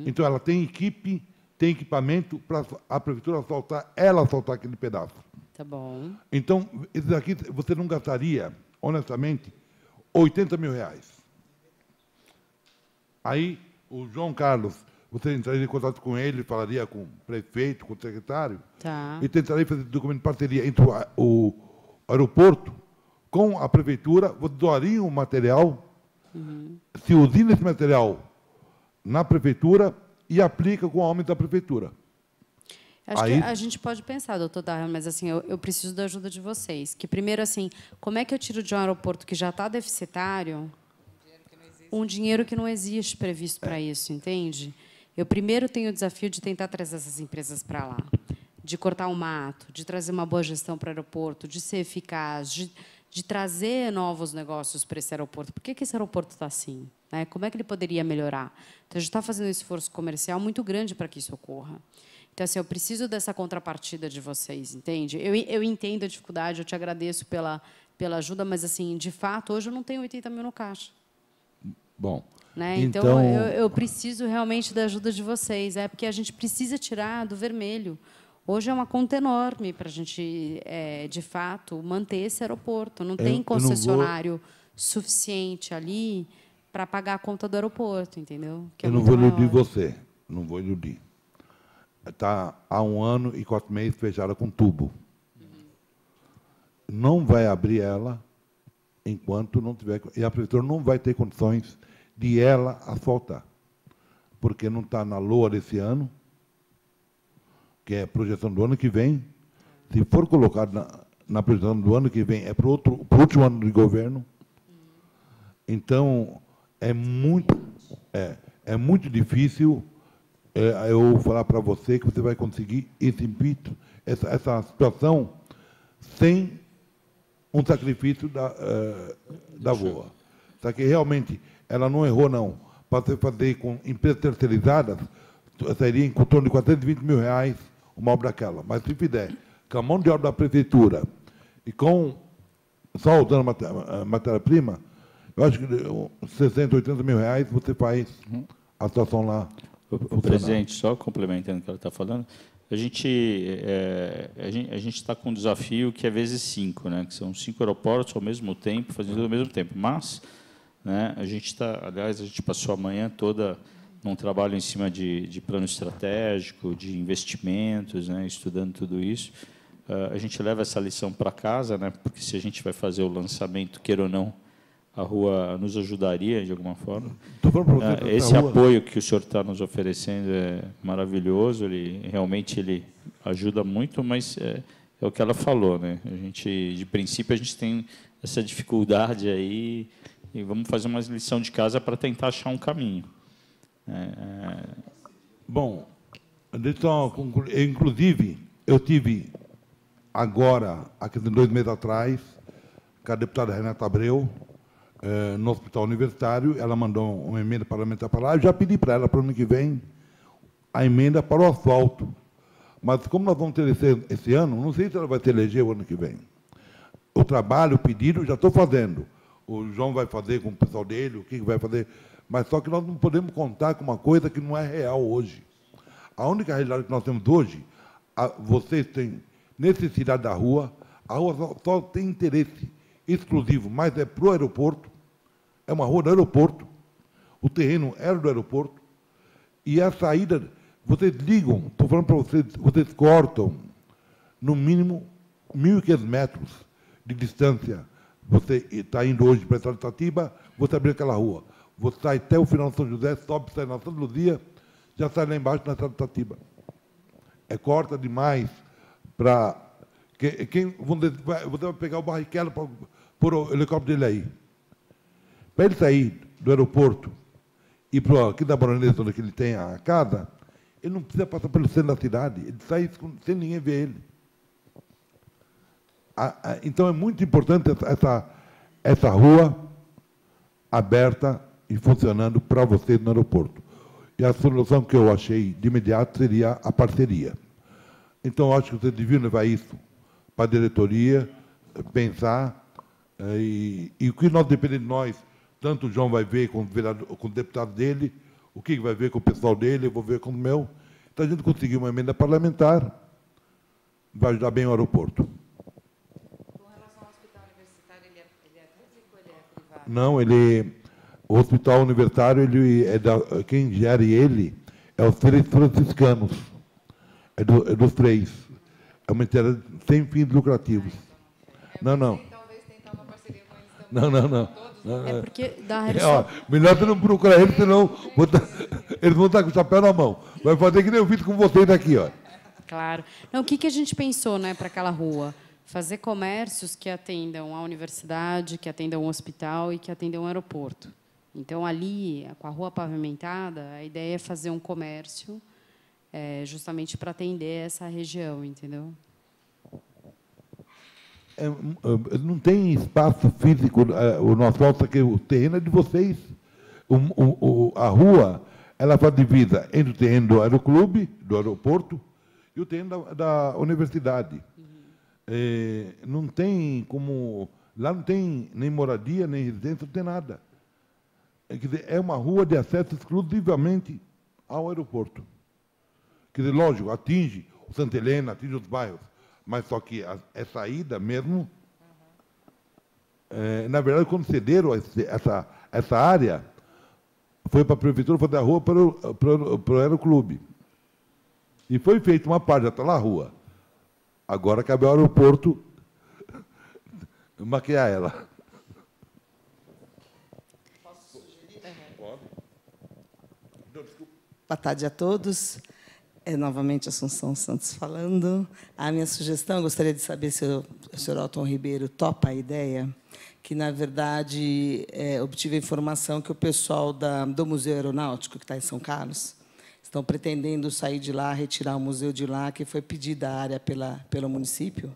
Então, ela tem equipe, tem equipamento para a prefeitura asfaltar aquele pedaço. Tá bom. Então, isso daqui você não gastaria, honestamente, 80 mil reais. Aí, o João Carlos, você entraria em contato com ele, falaria com o prefeito, com o secretário, Tá. e tentaria fazer documento de parceria entre o aeroporto com a prefeitura, você doaria um material, se usina esse material na prefeitura e aplica com o aumento da prefeitura. Acho Aí- que a gente pode pensar, doutor Darra, mas assim, eu preciso da ajuda de vocês. Que primeiro, assim, como é que eu tiro de um aeroporto que já está deficitário um dinheiro que não existe previsto para isso, entende? Eu primeiro tenho o desafio de tentar trazer essas empresas para lá, de cortar o mato, de trazer uma boa gestão para o aeroporto, de ser eficaz, de trazer novos negócios para esse aeroporto. Por que esse aeroporto está assim? Né? Como é que ele poderia melhorar? Então, a gente está fazendo um esforço comercial muito grande para que isso ocorra. Então, assim, eu preciso dessa contrapartida de vocês, entende? Eu entendo a dificuldade, eu te agradeço pela ajuda, mas, assim, de fato, hoje eu não tenho 80 mil no caixa. Bom, Né? Então, eu preciso realmente da ajuda de vocês, porque a gente precisa tirar do vermelho. Hoje é uma conta enorme para a gente, de fato, manter esse aeroporto. Não tem concessionário suficiente ali para pagar a conta do aeroporto, entendeu? Que é eu não muito vou iludir maior. você, não vou iludir. Está há 1 ano e 4 meses fechada com tubo. Não vai abrir ela enquanto não tiver... E a prefeitura não vai ter condições de ela asfaltar, porque não está na LOA desse ano, que é a projeção do ano que vem. Se for colocado na projeção do ano que vem, é para o último ano de governo. Então, é muito difícil eu falar para você que você vai conseguir essa situação sem um sacrifício da VOA. Só que, realmente, ela não errou, não. Para você fazer com empresas terceirizadas, seria em torno de 420 mil reais uma obra daquela. Mas, se fizer com a mão de obra da prefeitura e só usando matéria-prima, eu acho que 60, 80 mil reais você faz a situação lá. O presidente, só complementando o que ela está falando, a gente está com um desafio que é vezes 5, né? Que são 5 aeroportos ao mesmo tempo, fazendo tudo ao mesmo tempo. Mas, né, a gente passou a manhã toda num trabalho em cima de plano estratégico, de investimentos, né, estudando tudo isso. A gente leva essa lição para casa, né? Porque se a gente vai fazer o lançamento, queira ou não, a rua nos ajudaria de alguma forma. Esse apoio que o senhor está nos oferecendo é maravilhoso, realmente ele ajuda muito, mas é o que ela falou, né? De princípio, a gente tem essa dificuldade aí e vamos fazer uma lição de casa para tentar achar um caminho. Bom, deixa eu só concluir. Inclusive, eu tive agora, aqui 2 meses atrás, com a deputada Renata Abreu, no Hospital Universitário, ela mandou uma emenda parlamentar para lá, eu já pedi para ela, para o ano que vem, a emenda para o asfalto. Mas, como nós vamos ter esse ano, não sei se ela vai se eleger o ano que vem. O trabalho, o pedido, já estou fazendo. O João vai fazer com o pessoal dele, o que vai fazer. Mas só que nós não podemos contar com uma coisa que não é real hoje. A única realidade que nós temos hoje, vocês têm necessidade da rua, a rua só tem interesse exclusivo, mas é para o aeroporto, é uma rua do aeroporto, o terreno era do aeroporto, e a saída, vocês ligam, estou falando para vocês, vocês cortam, no mínimo, 1.500 metros de distância. Você está indo hoje para a estrada de Itatiba, você abre aquela rua. Você sai até o final de São José, sobe, sai na Santa Luzia, já sai lá embaixo na estrada de Itatiba. É corta demais para... Você vai pegar o Barrichello para pôr o helicóptero dele aí. Para ele sair do aeroporto e para aqui da Baronesa, onde ele tem a casa, ele não precisa passar pelo centro da cidade, ele sai sem ninguém ver ele. Então, é muito importante essa rua aberta e funcionando para vocês no aeroporto. E a solução que eu achei de imediato seria a parceria. Então, eu acho que vocês deviam levar isso para a diretoria, pensar, e o que nós depende de nós, tanto o João vai ver com o deputado dele, o que vai ver com o pessoal dele, eu vou ver com o meu. Então, a gente conseguir uma emenda parlamentar, vai ajudar bem o aeroporto. Com relação ao hospital universitário, ele é público ou ele é privado? Não, o hospital universitário, quem gere ele é os 3 franciscanos, é dos 3. É uma entidade sem fins lucrativos. Não. Talvez tentar uma parceria com eles também. Não. É porque da Melhor você não procurar eles, senão eles vão estar com o chapéu na mão. Vai fazer que nem eu fiz com vocês aqui, ó. Claro. Não, o que a gente pensou, né, para aquela rua? Fazer comércios que atendam a universidade, que atendam o hospital e que atendam o aeroporto. Então, ali, com a rua pavimentada, a ideia é fazer um comércio justamente para atender essa região, entendeu? Não tem espaço físico, o nosso aqui, o terreno é de vocês. A rua, ela faz divisa entre o terreno do aeroclube, do aeroporto, e o terreno da universidade. Não tem como... Lá não tem nem moradia, nem residência, não tem nada. Quer dizer, é uma rua de acesso exclusivamente ao aeroporto. Quer dizer, lógico, atinge o Santa Helena, atinge os bairros, mas só que é saída mesmo. Na verdade, quando cederam essa área, foi para a prefeitura fazer a rua para o aeroclube. E foi feita uma parte, já está lá a rua. Agora cabe ao aeroporto maquiar ela. Boa tarde a todos. Novamente, Assunção Santos falando. A minha sugestão, eu gostaria de saber se o senhor Alton Ribeiro topa a ideia, que, na verdade, obtive a informação que o pessoal do Museu Aeronáutico, que está em São Carlos, estão pretendendo sair de lá, retirar o museu de lá, que foi pedida a área pelo município.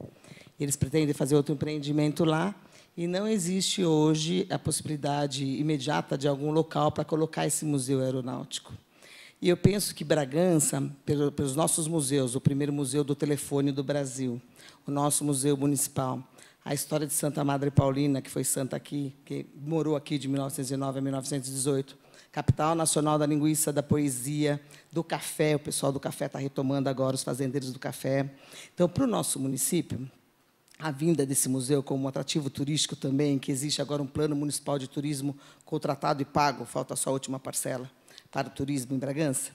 Eles pretendem fazer outro empreendimento lá, e não existe hoje a possibilidade imediata de algum local para colocar esse museu aeronáutico. E eu penso que Bragança, pelos nossos museus, o primeiro museu do telefone do Brasil, o nosso museu municipal, a história de Santa Madre Paulina, que foi santa aqui, que morou aqui de 1909 a 1918, capital nacional da linguiça, da poesia, do café, o pessoal do café está retomando agora, os fazendeiros do café. Então, para o nosso município, a vinda desse museu como um atrativo turístico também, que existe agora um plano municipal de turismo contratado e pago, falta só a última parcela, para o turismo em Bragança,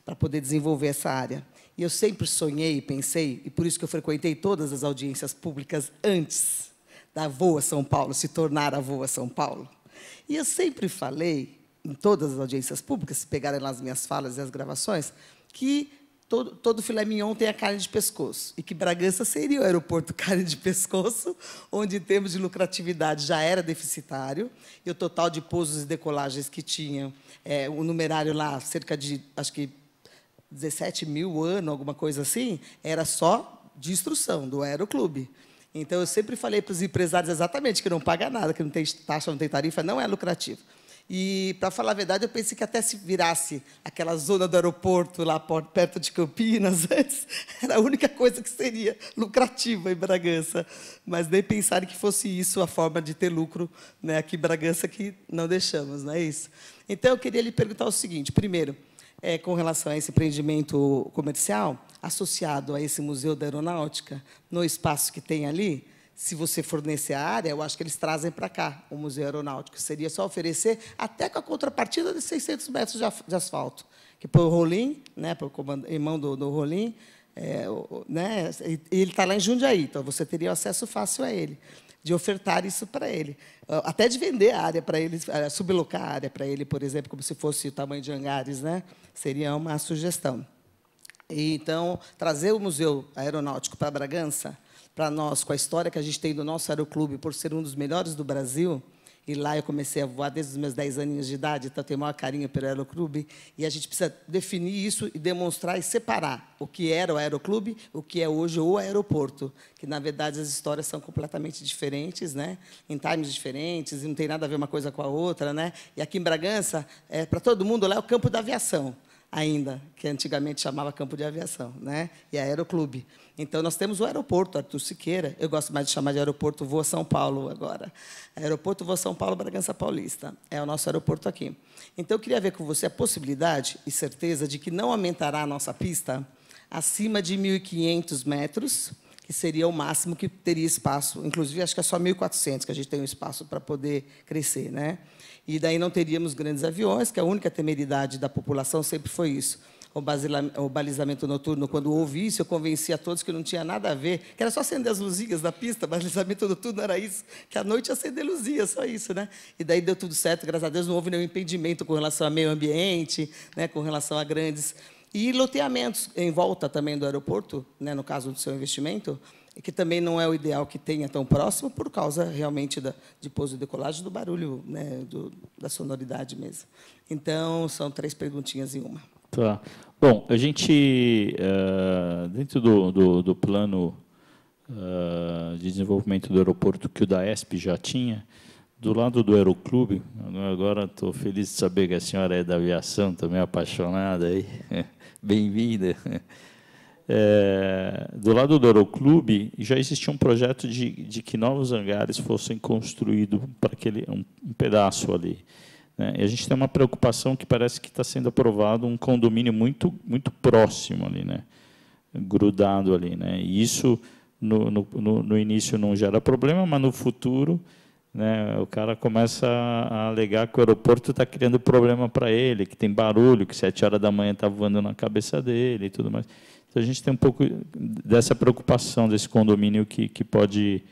para poder desenvolver essa área. E eu sempre sonhei e pensei, e por isso que eu frequentei todas as audiências públicas antes da Voa São Paulo se tornar a Voa São Paulo. E eu sempre falei, em todas as audiências públicas, se pegarem lá as minhas falas e as gravações, que todo filé mignon tem a carne de pescoço, e que Bragança seria o aeroporto carne de pescoço, onde, em termos de lucratividade, já era deficitário, e o total de pousos e decolagens que tinham, o numerário lá, cerca de, acho que, 17 mil ano, alguma coisa assim, era só de instrução do aeroclube. Então, eu sempre falei para os empresários exatamente que não paga nada, que não tem taxa, não tem tarifa, não é lucrativo. E, para falar a verdade, eu pensei que até se virasse aquela zona do aeroporto, lá perto de Campinas, antes, era a única coisa que seria lucrativa em Bragança. Mas nem pensaram que fosse isso a forma de ter lucro, né, aqui em Bragança, que não deixamos, não é isso? Então, eu queria lhe perguntar o seguinte. Primeiro, com relação a esse empreendimento comercial, associado a esse Museu da Aeronáutica, no espaço que tem ali, se você fornecer a área, eu acho que eles trazem para cá o Museu Aeronáutico. Seria só oferecer, até com a contrapartida de 600 metros de asfalto. Que põe o Rolim, né, para o irmão do Rolim, né, e ele está lá em Jundiaí, então você teria acesso fácil a ele, de ofertar isso para ele. Até de vender a área para ele, sublocar a área para ele, por exemplo, como se fosse o tamanho de hangares, né, seria uma sugestão. E, então, trazer o Museu Aeronáutico para Bragança, para nós, com a história que a gente tem do nosso aeroclube, por ser um dos melhores do Brasil, e lá eu comecei a voar desde os meus 10 aninhos de idade, então eu tenho o maior carinho pelo aeroclube, e a gente precisa definir isso e demonstrar e separar o que era o aeroclube, o que é hoje o aeroporto, que, na verdade, as histórias são completamente diferentes, né? Em times diferentes, e não tem nada a ver uma coisa com a outra, né? E aqui em Bragança, para todo mundo, lá é o campo da aviação, ainda, que antigamente chamava campo de aviação, né? E aeroclube. Então, nós temos o aeroporto Arthur Siqueira, eu gosto mais de chamar de aeroporto Voa São Paulo agora. Aeroporto Voa São Paulo, Bragança Paulista. É o nosso aeroporto aqui. Então, eu queria ver com você a possibilidade e certeza de que não aumentará a nossa pista acima de 1.500 metros, que seria o máximo que teria espaço. Inclusive, acho que é só 1.400 que a gente tem um espaço para poder crescer, né? E daí não teríamos grandes aviões, que a única temeridade da população sempre foi isso. O balizamento noturno, quando houve isso, eu convenci a todos que não tinha nada a ver, que era só acender as luzinhas da pista, balizamento noturno era isso, que à noite acender luzinha, só isso, né? E daí deu tudo certo, graças a Deus, não houve nenhum impedimento com relação ao meio ambiente, né, com relação a grandes... E loteamentos em volta também do aeroporto, né, no caso do seu investimento, que também não é o ideal que tenha tão próximo, por causa, realmente, de pouso e decolagem, do barulho, né, da sonoridade mesmo. Então, são 3 perguntinhas em uma. Tá. Bom, a gente, dentro do plano de desenvolvimento do aeroporto que o DAESP já tinha, do lado do Aeroclube, agora estou feliz de saber que a senhora é da aviação, também apaixonada, aí. Bem-vinda. Do lado do Aeroclube, já existia um projeto de que novos hangares fossem construídos para um pedaço ali. Né? E a gente tem uma preocupação que parece que está sendo aprovado um condomínio muito, muito próximo ali, né? Grudado ali. Né? E isso, no início, não gera problema, mas, no futuro, né, o cara começa a alegar que o aeroporto está criando problema para ele, que tem barulho, que 7 horas da manhã está voando na cabeça dele e tudo mais. Então, a gente tem um pouco dessa preocupação desse condomínio que pode,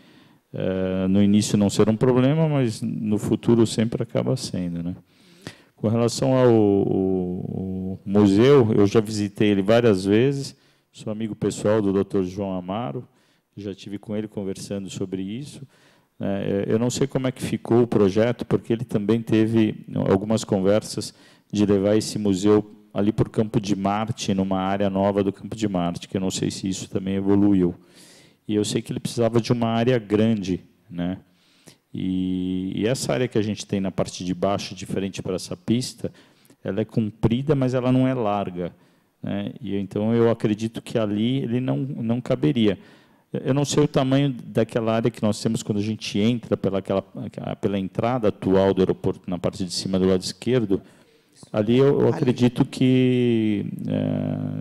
no início, não ser um problema, mas, no futuro, sempre acaba sendo. Né? Com relação ao museu, eu já visitei ele várias vezes, sou amigo pessoal do Dr. João Amaro, já estive com ele conversando sobre isso. Eu não sei como é que ficou o projeto, porque ele também teve algumas conversas de levar esse museu ali por Campo de Marte, numa área nova do Campo de Marte, que eu não sei se isso também evoluiu. E eu sei que ele precisava de uma área grande, né? E essa área que a gente tem na parte de baixo, diferente para essa pista, ela é comprida, mas ela não é larga, né? E então eu acredito que ali ele não caberia. Eu não sei o tamanho daquela área que nós temos quando a gente entra pela entrada atual do aeroporto, na parte de cima do lado esquerdo. Ali eu acredito que,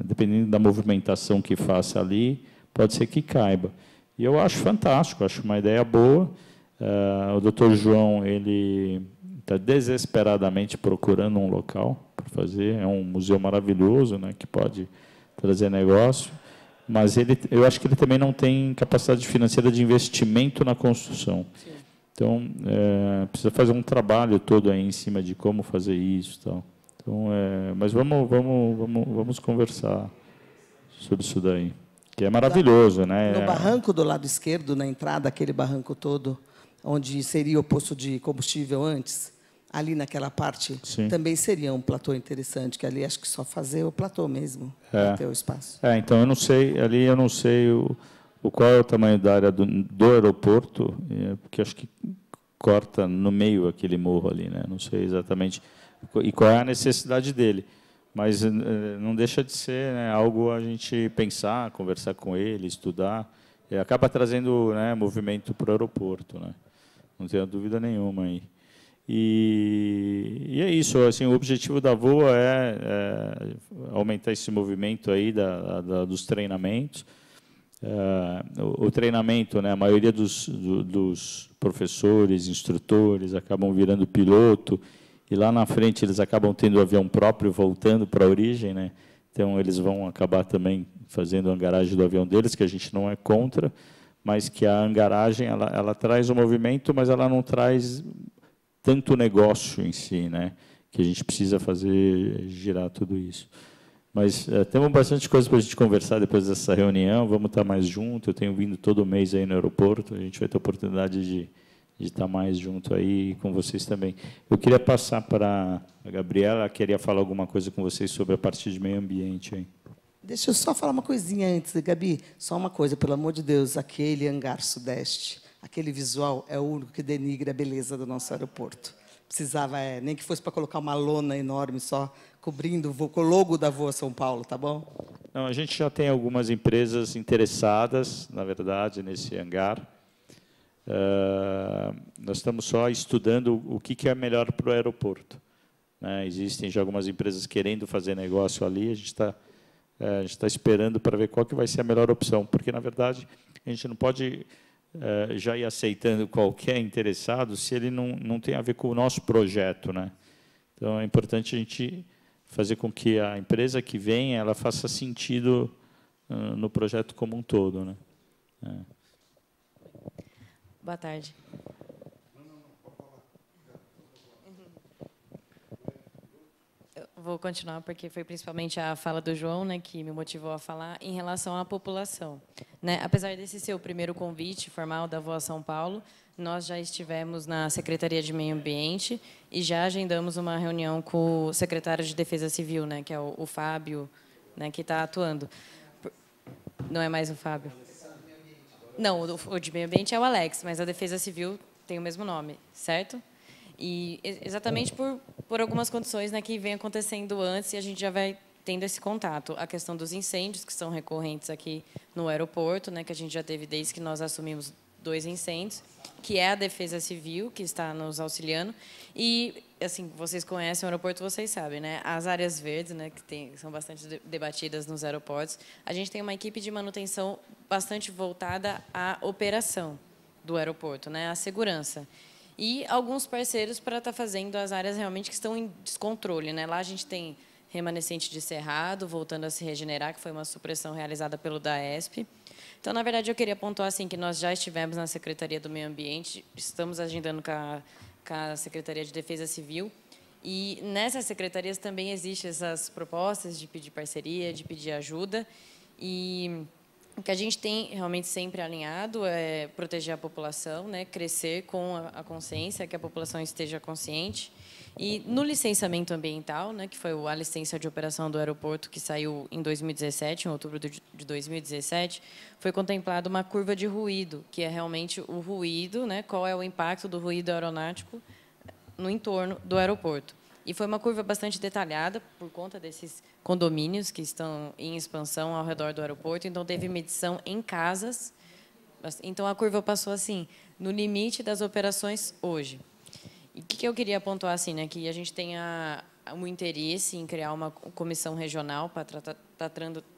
dependendo da movimentação que faça ali, pode ser que caiba. E eu acho fantástico, acho uma ideia boa. O doutor João ele está desesperadamente procurando um local para fazer. É um museu maravilhoso, né, que pode trazer negócio. Mas eu acho que ele também não tem capacidade financeira de investimento na construção. Sim. Então, precisa fazer um trabalho todo aí em cima de como fazer isso. Tal. Então, mas vamos conversar sobre isso daí, que é maravilhoso. Né? No barranco do lado esquerdo, na entrada, aquele barranco todo, onde seria o posto de combustível antes, ali naquela parte, sim, também seria um platô interessante, que ali acho que só fazer o platô mesmo, para ter o espaço. Então eu não sei, ali eu não sei qual é o tamanho da área do aeroporto, porque acho que corta no meio aquele morro ali, né? Não sei exatamente, e qual é a necessidade dele. Mas não deixa de ser, né, algo a gente pensar, conversar com ele, estudar. Acaba trazendo, né, movimento para o aeroporto, né? Não tenho dúvida nenhuma aí. E é isso. Assim, o objetivo da VOA é aumentar esse movimento aí dos treinamentos. O treinamento, né, a maioria dos professores, instrutores, acabam virando piloto, e lá na frente eles acabam tendo o avião próprio voltando para a origem, né? Então eles vão acabar também fazendo a hangaragem do avião deles, que a gente não é contra, mas que a hangaragem ela traz o movimento, mas ela não traz tanto negócio em si, né? Que a gente precisa fazer girar tudo isso. Mas temos bastante coisa para a gente conversar depois dessa reunião, vamos estar mais juntos, eu tenho vindo todo mês aí no aeroporto, a gente vai ter a oportunidade de estar mais junto aí com vocês também. Eu queria passar para a Gabriela, ela queria falar alguma coisa com vocês sobre a parte de meio ambiente aí. Deixa eu só falar uma coisinha antes, Gabi. Só uma coisa, pelo amor de Deus, aquele hangar sudeste, aquele visual é o único que denigra a beleza do nosso aeroporto. Precisava, nem que fosse para colocar uma lona enorme só, cobrindo o logo da VOA São Paulo, tá bom? Não, a gente já tem algumas empresas interessadas, na verdade, nesse hangar. Nós estamos só estudando o que é melhor para o aeroporto, né? Existem já algumas empresas querendo fazer negócio ali, a gente está esperando para ver qual que vai ser a melhor opção, porque, na verdade, a gente não pode já ir aceitando qualquer interessado se ele não tem a ver com o nosso projeto, né? Então, é importante a gente fazer com que a empresa que vem ela faça sentido no projeto como um todo, né? Boa tarde. Eu vou continuar, porque foi principalmente a fala do João, né, que me motivou a falar em relação à população, né? Apesar desse ser o primeiro convite formal da VOA São Paulo, nós já estivemos na Secretaria de Meio Ambiente e já agendamos uma reunião com o secretário de Defesa Civil, né, que é o Fábio, né, que está atuando. Não é mais o Fábio? Não, o de meio ambiente é o Alex, mas a Defesa Civil tem o mesmo nome, certo? E exatamente por algumas condições, né, que vem acontecendo antes e a gente já vai tendo esse contato. A questão dos incêndios, que são recorrentes aqui no aeroporto, né, que a gente já teve desde que nós assumimos 2 incêndios, que é a Defesa Civil, que está nos auxiliando. E, assim, vocês conhecem o aeroporto, vocês sabem, né? As áreas verdes, né, que são bastante debatidas nos aeroportos. A gente tem uma equipe de manutenção bastante voltada à operação do aeroporto, né, à segurança. E alguns parceiros para estar fazendo as áreas realmente que estão em descontrole, né? Lá a gente tem remanescente de cerrado, voltando a se regenerar, que foi uma supressão realizada pelo DAESP. Então, na verdade, eu queria pontuar assim, que nós já estivemos na Secretaria do Meio Ambiente, estamos agendando com a Secretaria de Defesa Civil, e nessas secretarias também existem essas propostas de pedir parceria, de pedir ajuda, e o que a gente tem realmente sempre alinhado é proteger a população, né, crescer com a consciência, que a população esteja consciente. E no licenciamento ambiental, né, que foi a licença de operação do aeroporto que saiu em 2017, em outubro de 2017, foi contemplada uma curva de ruído, que é realmente o ruído, né, qual é o impacto do ruído aeronáutico no entorno do aeroporto. E foi uma curva bastante detalhada por conta desses condomínios que estão em expansão ao redor do aeroporto, então teve medição em casas. Então a curva passou assim, no limite das operações hoje. E o que eu queria pontuar assim, né, que a gente tenha um interesse em criar uma comissão regional para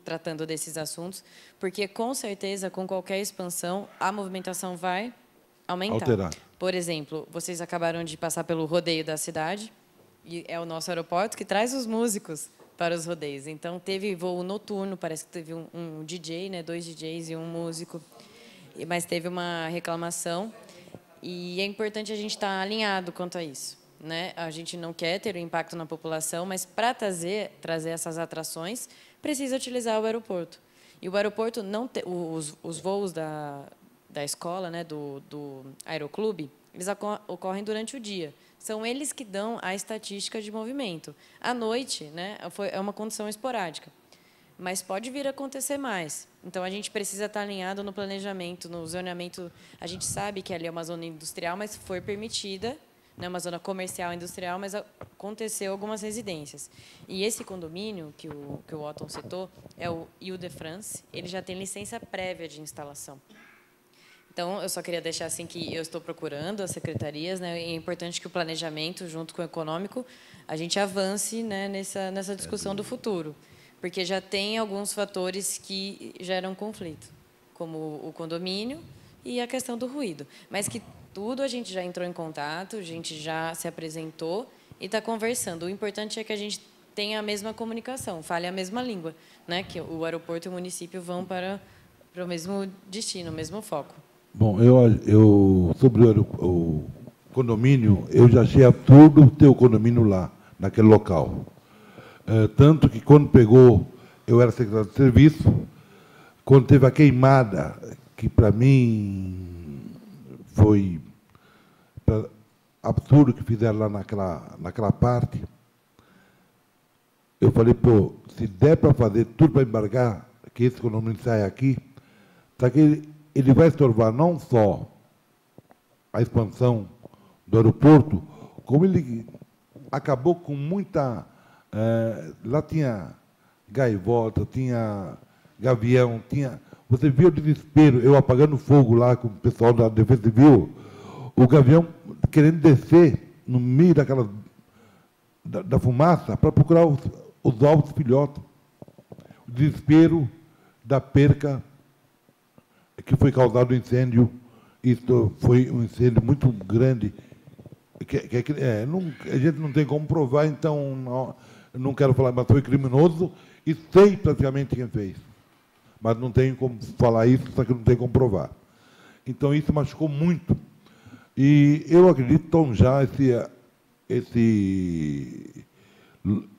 tratando desses assuntos, porque com certeza com qualquer expansão a movimentação vai aumentar. Alterar. Por exemplo, vocês acabaram de passar pelo rodeio da cidade e é o nosso aeroporto que traz os músicos para os rodeios. Então teve voo noturno, parece que teve um DJ, né, 2 DJs e um músico, mas teve uma reclamação. E é importante a gente estar alinhado quanto a isso, né? A gente não quer ter um impacto na população, mas para trazer essas atrações, precisa utilizar o aeroporto. E o aeroporto não tem os voos da escola, né, do aeroclube, eles ocorrem durante o dia. São eles que dão a estatística de movimento. À noite, né, é uma condição esporádica, mas pode vir a acontecer mais. Então, a gente precisa estar alinhado no planejamento, no zoneamento. A gente sabe que ali é uma zona industrial, mas foi permitida, né, uma zona comercial e industrial, mas aconteceu algumas residências. E esse condomínio que o Otton citou é o Ile-de-France, ele já tem licença prévia de instalação. Então, eu só queria deixar assim que eu estou procurando as secretarias, né, e é importante que o planejamento, junto com o econômico, a gente avance, né, nessa discussão do futuro, porque já tem alguns fatores que geram conflito, como o condomínio e a questão do ruído, mas que tudo a gente já entrou em contato, a gente já se apresentou e está conversando. O importante é que a gente tenha a mesma comunicação, fale a mesma língua, né, que o aeroporto e o município vão para o mesmo destino, o mesmo foco. Bom, eu sobre o condomínio, eu já achei absurdo ter o condomínio lá, naquele local. Tanto que, quando pegou, eu era secretário de serviço, quando teve a queimada, que, para mim, foi absurdo que fizeram lá naquela parte, eu falei, pô, se der para fazer tudo para embargar, que esse condomínio saia aqui, tá que ele vai estorvar não só a expansão do aeroporto, como ele acabou com muita... lá tinha gaivota, tinha gavião, tinha... Você viu o desespero, eu apagando fogo lá com o pessoal da Defesa Civil, o gavião querendo descer no meio da fumaça para procurar os ovos filhotes. O desespero da perca que foi causado o incêndio. Isso foi um incêndio muito grande. A gente não tem como provar, então não quero falar, mas foi criminoso e sei praticamente quem fez. Mas não tenho como falar isso, só que não tem como provar. Então, isso machucou muito. E eu acredito que já esse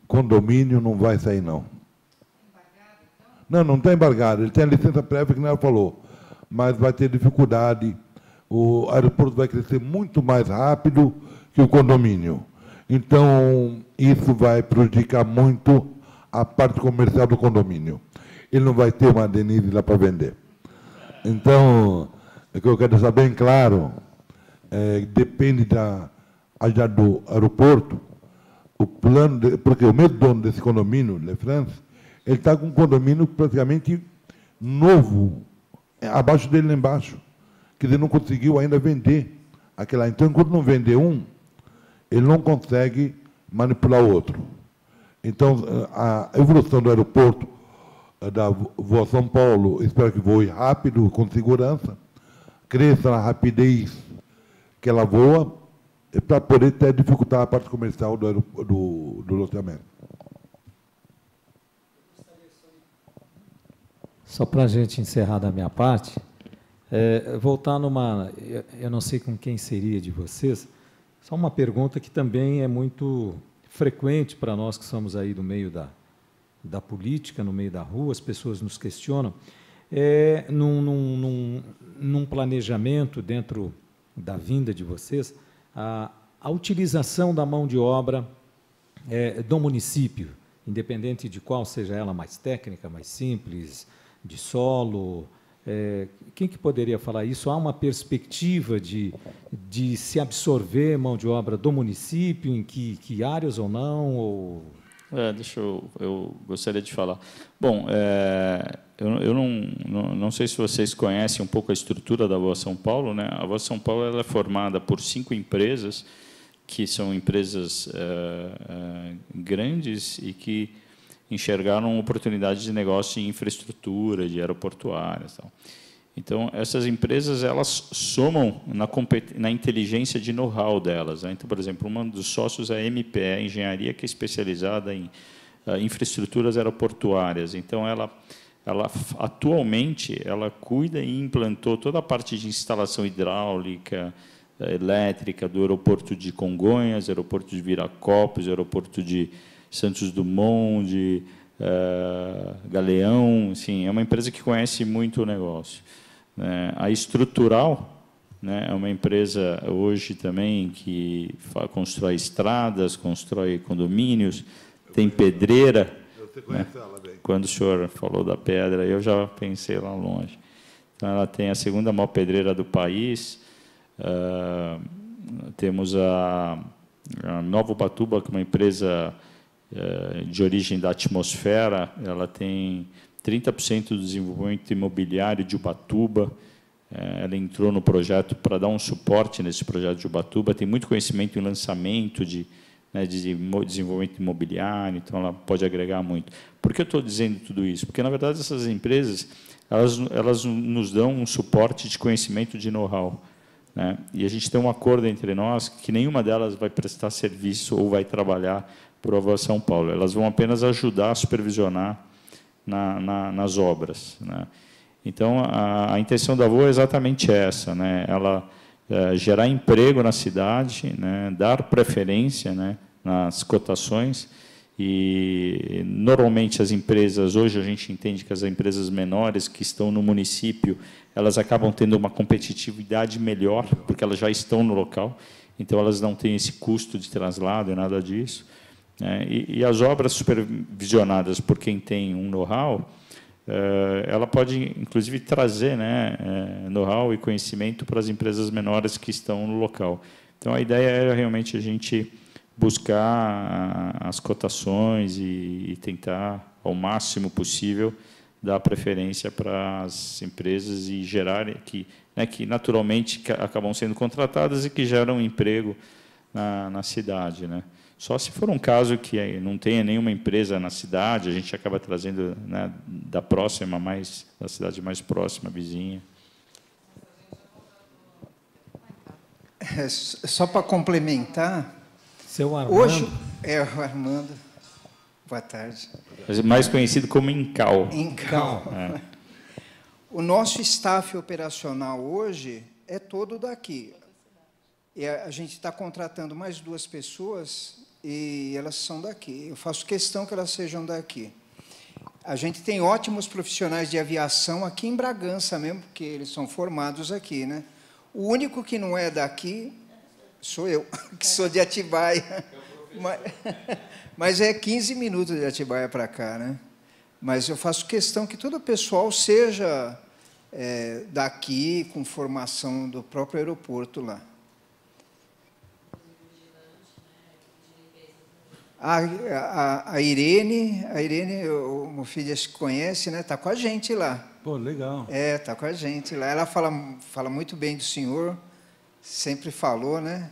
condomínio não vai sair, não. Não está embargado. Ele tem a licença prévia, que ela falou, mas vai ter dificuldade. O aeroporto vai crescer muito mais rápido que o condomínio. Então, isso vai prejudicar muito a parte comercial do condomínio. Ele não vai ter uma Denise lá para vender. Então, o que eu quero deixar bem claro, depende do aeroporto, o plano, porque o mesmo dono desse condomínio, Le France, ele está com um condomínio praticamente novo, abaixo dele lá embaixo. Quer dizer, não conseguiu ainda vender aquela. Então, enquanto não vender um, ele não consegue manipular o outro. Então, a evolução do aeroporto, da Voa São Paulo, espero que voe rápido, com segurança, cresça na rapidez que ela voa, para poder até dificultar a parte comercial do loteamento. Só para a gente encerrar da minha parte, voltar numa... Eu não sei com quem seria de vocês, só uma pergunta que também é muito frequente para nós que somos aí do meio da política, no meio da rua, as pessoas nos questionam, num planejamento dentro da vinda de vocês, a utilização da mão de obra do município, independente de qual seja ela, mais técnica, mais simples, de solo. Quem que poderia falar isso? Há uma perspectiva de se absorver mão de obra do município, em que áreas ou não? Ou... eu gostaria de falar. Bom, eu não sei se vocês conhecem um pouco a estrutura da Voa São Paulo, né? A Voa São Paulo ela é formada por 5 empresas, que são empresas grandes e que enxergaram oportunidades de negócio em infraestrutura, de aeroportuárias, tal. Então, essas empresas elas somam na inteligência de know-how delas, né? Então, por exemplo, um dos sócios é a MPE, Engenharia, que é especializada em infraestruturas aeroportuárias. Então, ela atualmente ela cuida e implantou toda a parte de instalação hidráulica, elétrica do aeroporto de Congonhas, aeroporto de Viracopos, aeroporto de Santos Dumont, de Galeão. Assim, é uma empresa que conhece muito o negócio. A Estrutural, né, é uma empresa hoje também que constrói estradas, constrói condomínios, tem pedreira, Você conhece ela bem. Quando o senhor falou da pedra, eu já pensei lá longe. Então, ela tem a segunda maior pedreira do país. Temos a Nova Ubatuba, que é uma empresa de origem da atmosfera. Ela tem 30% do desenvolvimento imobiliário de Ubatuba. Ela entrou no projeto para dar um suporte nesse projeto de Ubatuba. Tem muito conhecimento em lançamento de desenvolvimento imobiliário, então ela pode agregar muito. Por que eu estou dizendo tudo isso? Porque, na verdade, essas empresas elas nos dão um suporte de conhecimento, de know-how, né? E a gente tem um acordo entre nós que nenhuma delas vai prestar serviço ou vai trabalhar para a Voa São Paulo. Elas vão apenas ajudar a supervisionar nas obras, né? Então, a intenção da Voa é exatamente essa, né? Ela gerar emprego na cidade, né? Dar preferência, né? Nas cotações. E, normalmente, as empresas, hoje a gente entende que as empresas menores que estão no município, elas acabam tendo uma competitividade melhor, porque elas já estão no local, então elas não têm esse custo de traslado e nada disso, né? E as obras supervisionadas por quem tem um know-how, ela pode, inclusive, trazer, né, know-how e conhecimento para as empresas menores que estão no local. Então, a ideia é realmente a gente buscar as cotações e tentar, ao máximo possível, dar preferência para as empresas e gerar, que naturalmente acabam sendo contratadas e que geram emprego na cidade, né? Só se for um caso que não tenha nenhuma empresa na cidade, a gente acaba trazendo, né, da cidade mais próxima, vizinha. Só para complementar, seu Armando. Hoje o Armando. Boa tarde. Mais conhecido como Incal. Incal. O nosso staff operacional hoje é todo daqui. E a gente está contratando mais 2 pessoas e elas são daqui. Eu faço questão que elas sejam daqui. A gente tem ótimos profissionais de aviação aqui em Bragança mesmo, porque eles são formados aqui, né? O único que não é daqui sou eu, que sou de Atibaia. Mas é 15 minutos de Atibaia para cá, né? Mas eu faço questão que todo o pessoal seja daqui, com formação do próprio aeroporto lá. A Irene, o meu filho acho que conhece, né? Está com a gente lá. Pô, legal. Está com a gente lá. Ela fala muito bem do senhor, sempre falou, né?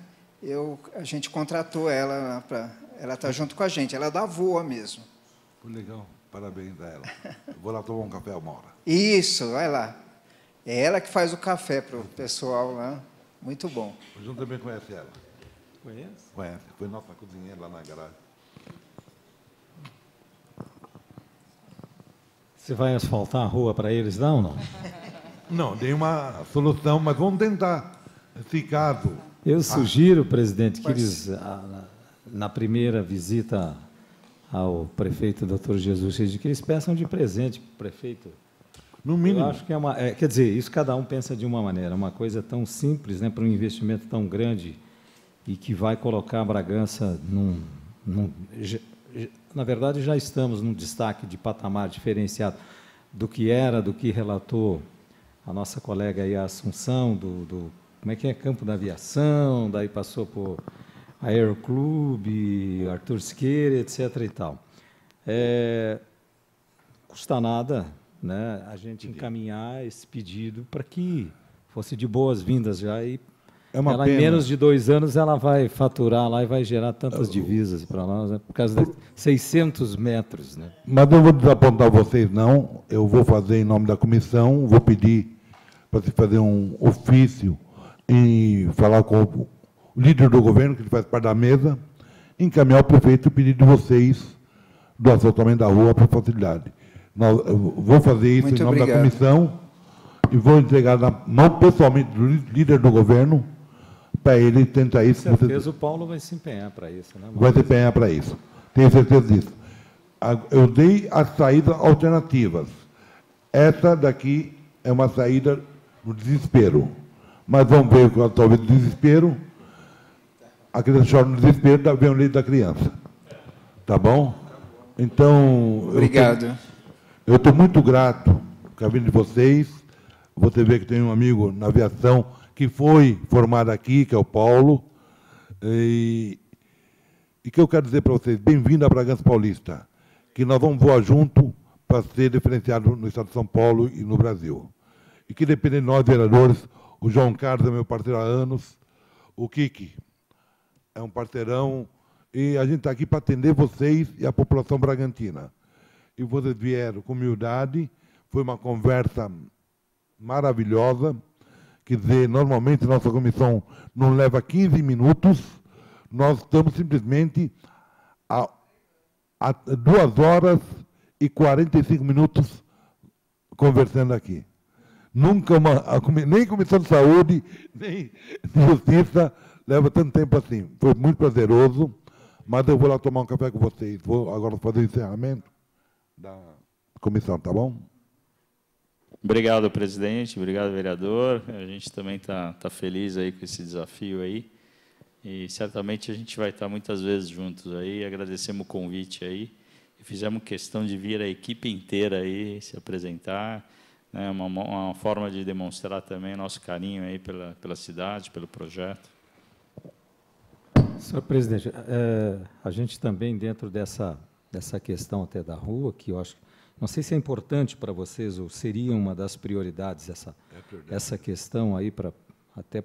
A gente contratou ela para... Ela está junto com a gente, ela é da Voa mesmo. Pô, legal, parabéns a ela. Vou lá tomar um café uma hora. Isso, vai lá. É ela que faz o café para o pessoal lá. Muito bom. O João também conhece ela. Conhece? Conhece, foi nossa cozinheira lá na garagem. Você vai asfaltar a rua para eles, não? Não, dei uma solução, mas vamos tentar. Esse caso... Eu sugiro, presidente, que eles, na primeira visita ao prefeito Dr. Jesus, que eles peçam de presente para o prefeito. No mínimo. Eu acho que quer dizer, isso cada um pensa de uma maneira, uma coisa tão simples, né, para um investimento tão grande e que vai colocar a Bragança na verdade, já estamos num destaque de patamar diferenciado do que relatou a nossa colega aí, a Assunção, como é que é? Campo da Aviação, daí passou por Aeroclube, Arthur Siqueira, etc. e tal. Custa nada, né, a gente encaminhar esse pedido para que fosse de boas-vindas já e ela, em menos de 2 anos, ela vai faturar lá e vai gerar tantas divisas para nós, né, por causa de 600 metros. Né? Mas não vou desapontar vocês, não. Eu vou fazer em nome da comissão, vou pedir para se fazer um ofício e falar com o líder do governo, que faz parte da mesa, encaminhar ao prefeito o pedido de vocês do assaltamento da rua para facilidade. Eu vou fazer isso em nome da comissão e vou entregar na mão pessoalmente do líder do governo para ele tentar isso. Com certeza o Paulo vai se empenhar para isso. Né? Vai se empenhar para isso. Tenho certeza disso. Eu dei as saídas alternativas. Essa daqui é uma saída no desespero. Mas vamos ver, talvez, no desespero. A criança chora no desespero, vem o leite da criança. Tá bom? Então, Obrigado. eu estou muito grato com a vinda de vocês. Você vê que tem um amigo na aviação que foi formado aqui, que é o Paulo. E que eu quero dizer para vocês, bem-vindo a Bragança Paulista, que nós vamos voar junto para ser diferenciado no estado de São Paulo e no Brasil. E que depende de nós, vereadores, o João Carlos é meu parceiro há anos, o Kiki é um parceirão, e a gente está aqui para atender vocês e a população bragantina. E vocês vieram com humildade, foi uma conversa maravilhosa, quer dizer, normalmente nossa comissão não leva 15 minutos, nós estamos simplesmente a 2 horas e 45 minutos conversando aqui. Nunca nem Comissão de Saúde, nem de Justiça leva tanto tempo assim. Foi muito prazeroso, mas eu vou lá tomar um café com vocês. Vou agora fazer o encerramento da comissão, tá bom? Obrigado, presidente. Obrigado, vereador. A gente também está feliz aí com esse desafio aí. E certamente a gente vai estar muitas vezes juntos aí. Agradecemos o convite aí. E fizemos questão de vir a equipe inteira aí se apresentar. Né, uma forma de demonstrar também nosso carinho aí pela cidade, pelo projeto. Senhor presidente, a gente também, dentro dessa questão até da rua, que eu acho, não sei se é importante para vocês, ou seria uma das prioridades essa questão aí, até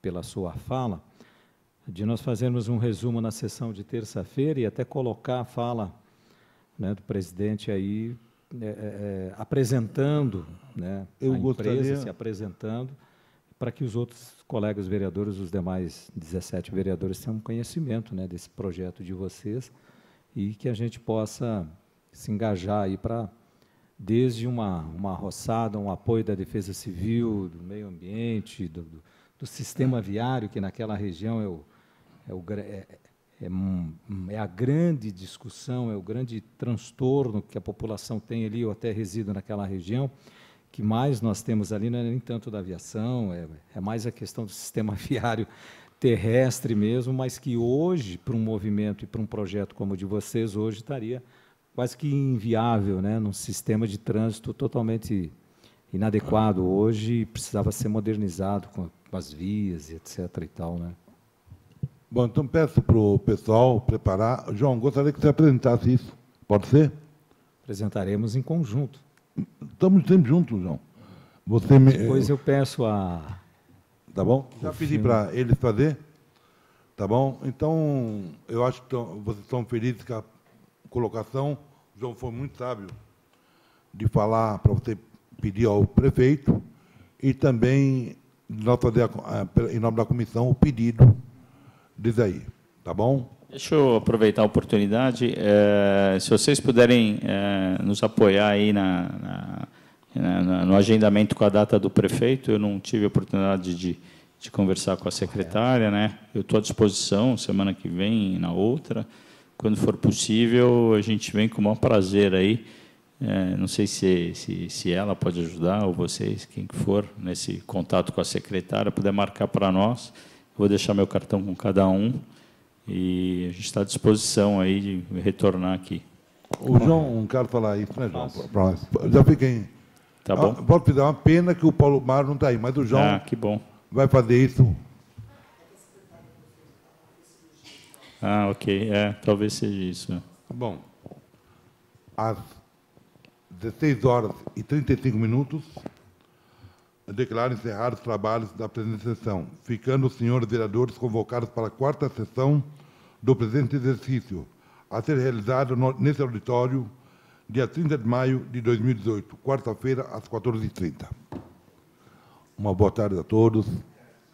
pela sua fala, de nós fazermos um resumo na sessão de terça-feira e até colocar a fala, né, do presidente aí, apresentando, né, a empresa, se apresentando, para que os outros colegas vereadores, os demais 17 vereadores, tenham conhecimento, né, desse projeto de vocês e que a gente possa se engajar aí desde uma roçada, um apoio da Defesa Civil, do meio ambiente, do sistema viário, que naquela região é a grande discussão, é o grande transtorno que a população tem ali, eu até resido naquela região, que mais nós temos ali não é nem tanto da aviação, é mais a questão do sistema viário terrestre mesmo, mas que hoje, para um movimento e para um projeto como o de vocês, hoje estaria quase que inviável, né, num sistema de trânsito totalmente inadequado hoje, precisava ser modernizado com as vias, etc. e tal, né? Bom, então peço para o pessoal preparar. João, gostaria que você apresentasse isso. Pode ser? Apresentaremos em conjunto. Estamos sempre juntos, João. Depois eu peço a... Tá bom? Já pedi para eles fazer. Tá bom? Então, eu acho que vocês estão felizes com a colocação. O João foi muito sábio de falar para você pedir ao prefeito e também nós fazer, em nome da comissão, o pedido diz aí. Tá bom? Deixa eu aproveitar a oportunidade. Se vocês puderem nos apoiar aí no agendamento com a data do prefeito, eu não tive a oportunidade de conversar com a secretária, né? Eu estou à disposição, semana que vem e na outra. Quando for possível, a gente vem com o maior prazer aí. Não sei se ela pode ajudar, ou vocês, quem que for, nesse contato com a secretária, puder marcar para nós. Vou deixar meu cartão com cada um. E a gente está à disposição aí de retornar aqui. O João, não quero falar isso, né, João? Já fiquei. Tá bom. Pode pedir uma pena que o Paulo Mário não está aí, mas o João que bom. Vai fazer isso. Ok. Talvez seja isso. Bom, às 16 horas e 35 minutos, eu declaro encerrados os trabalhos da presente sessão, ficando os senhores vereadores convocados para a 4ª sessão do presente exercício, a ser realizado nesse auditório, dia 30 de maio de 2018, quarta-feira, às 14h30. Uma boa tarde a todos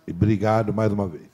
e obrigado mais uma vez.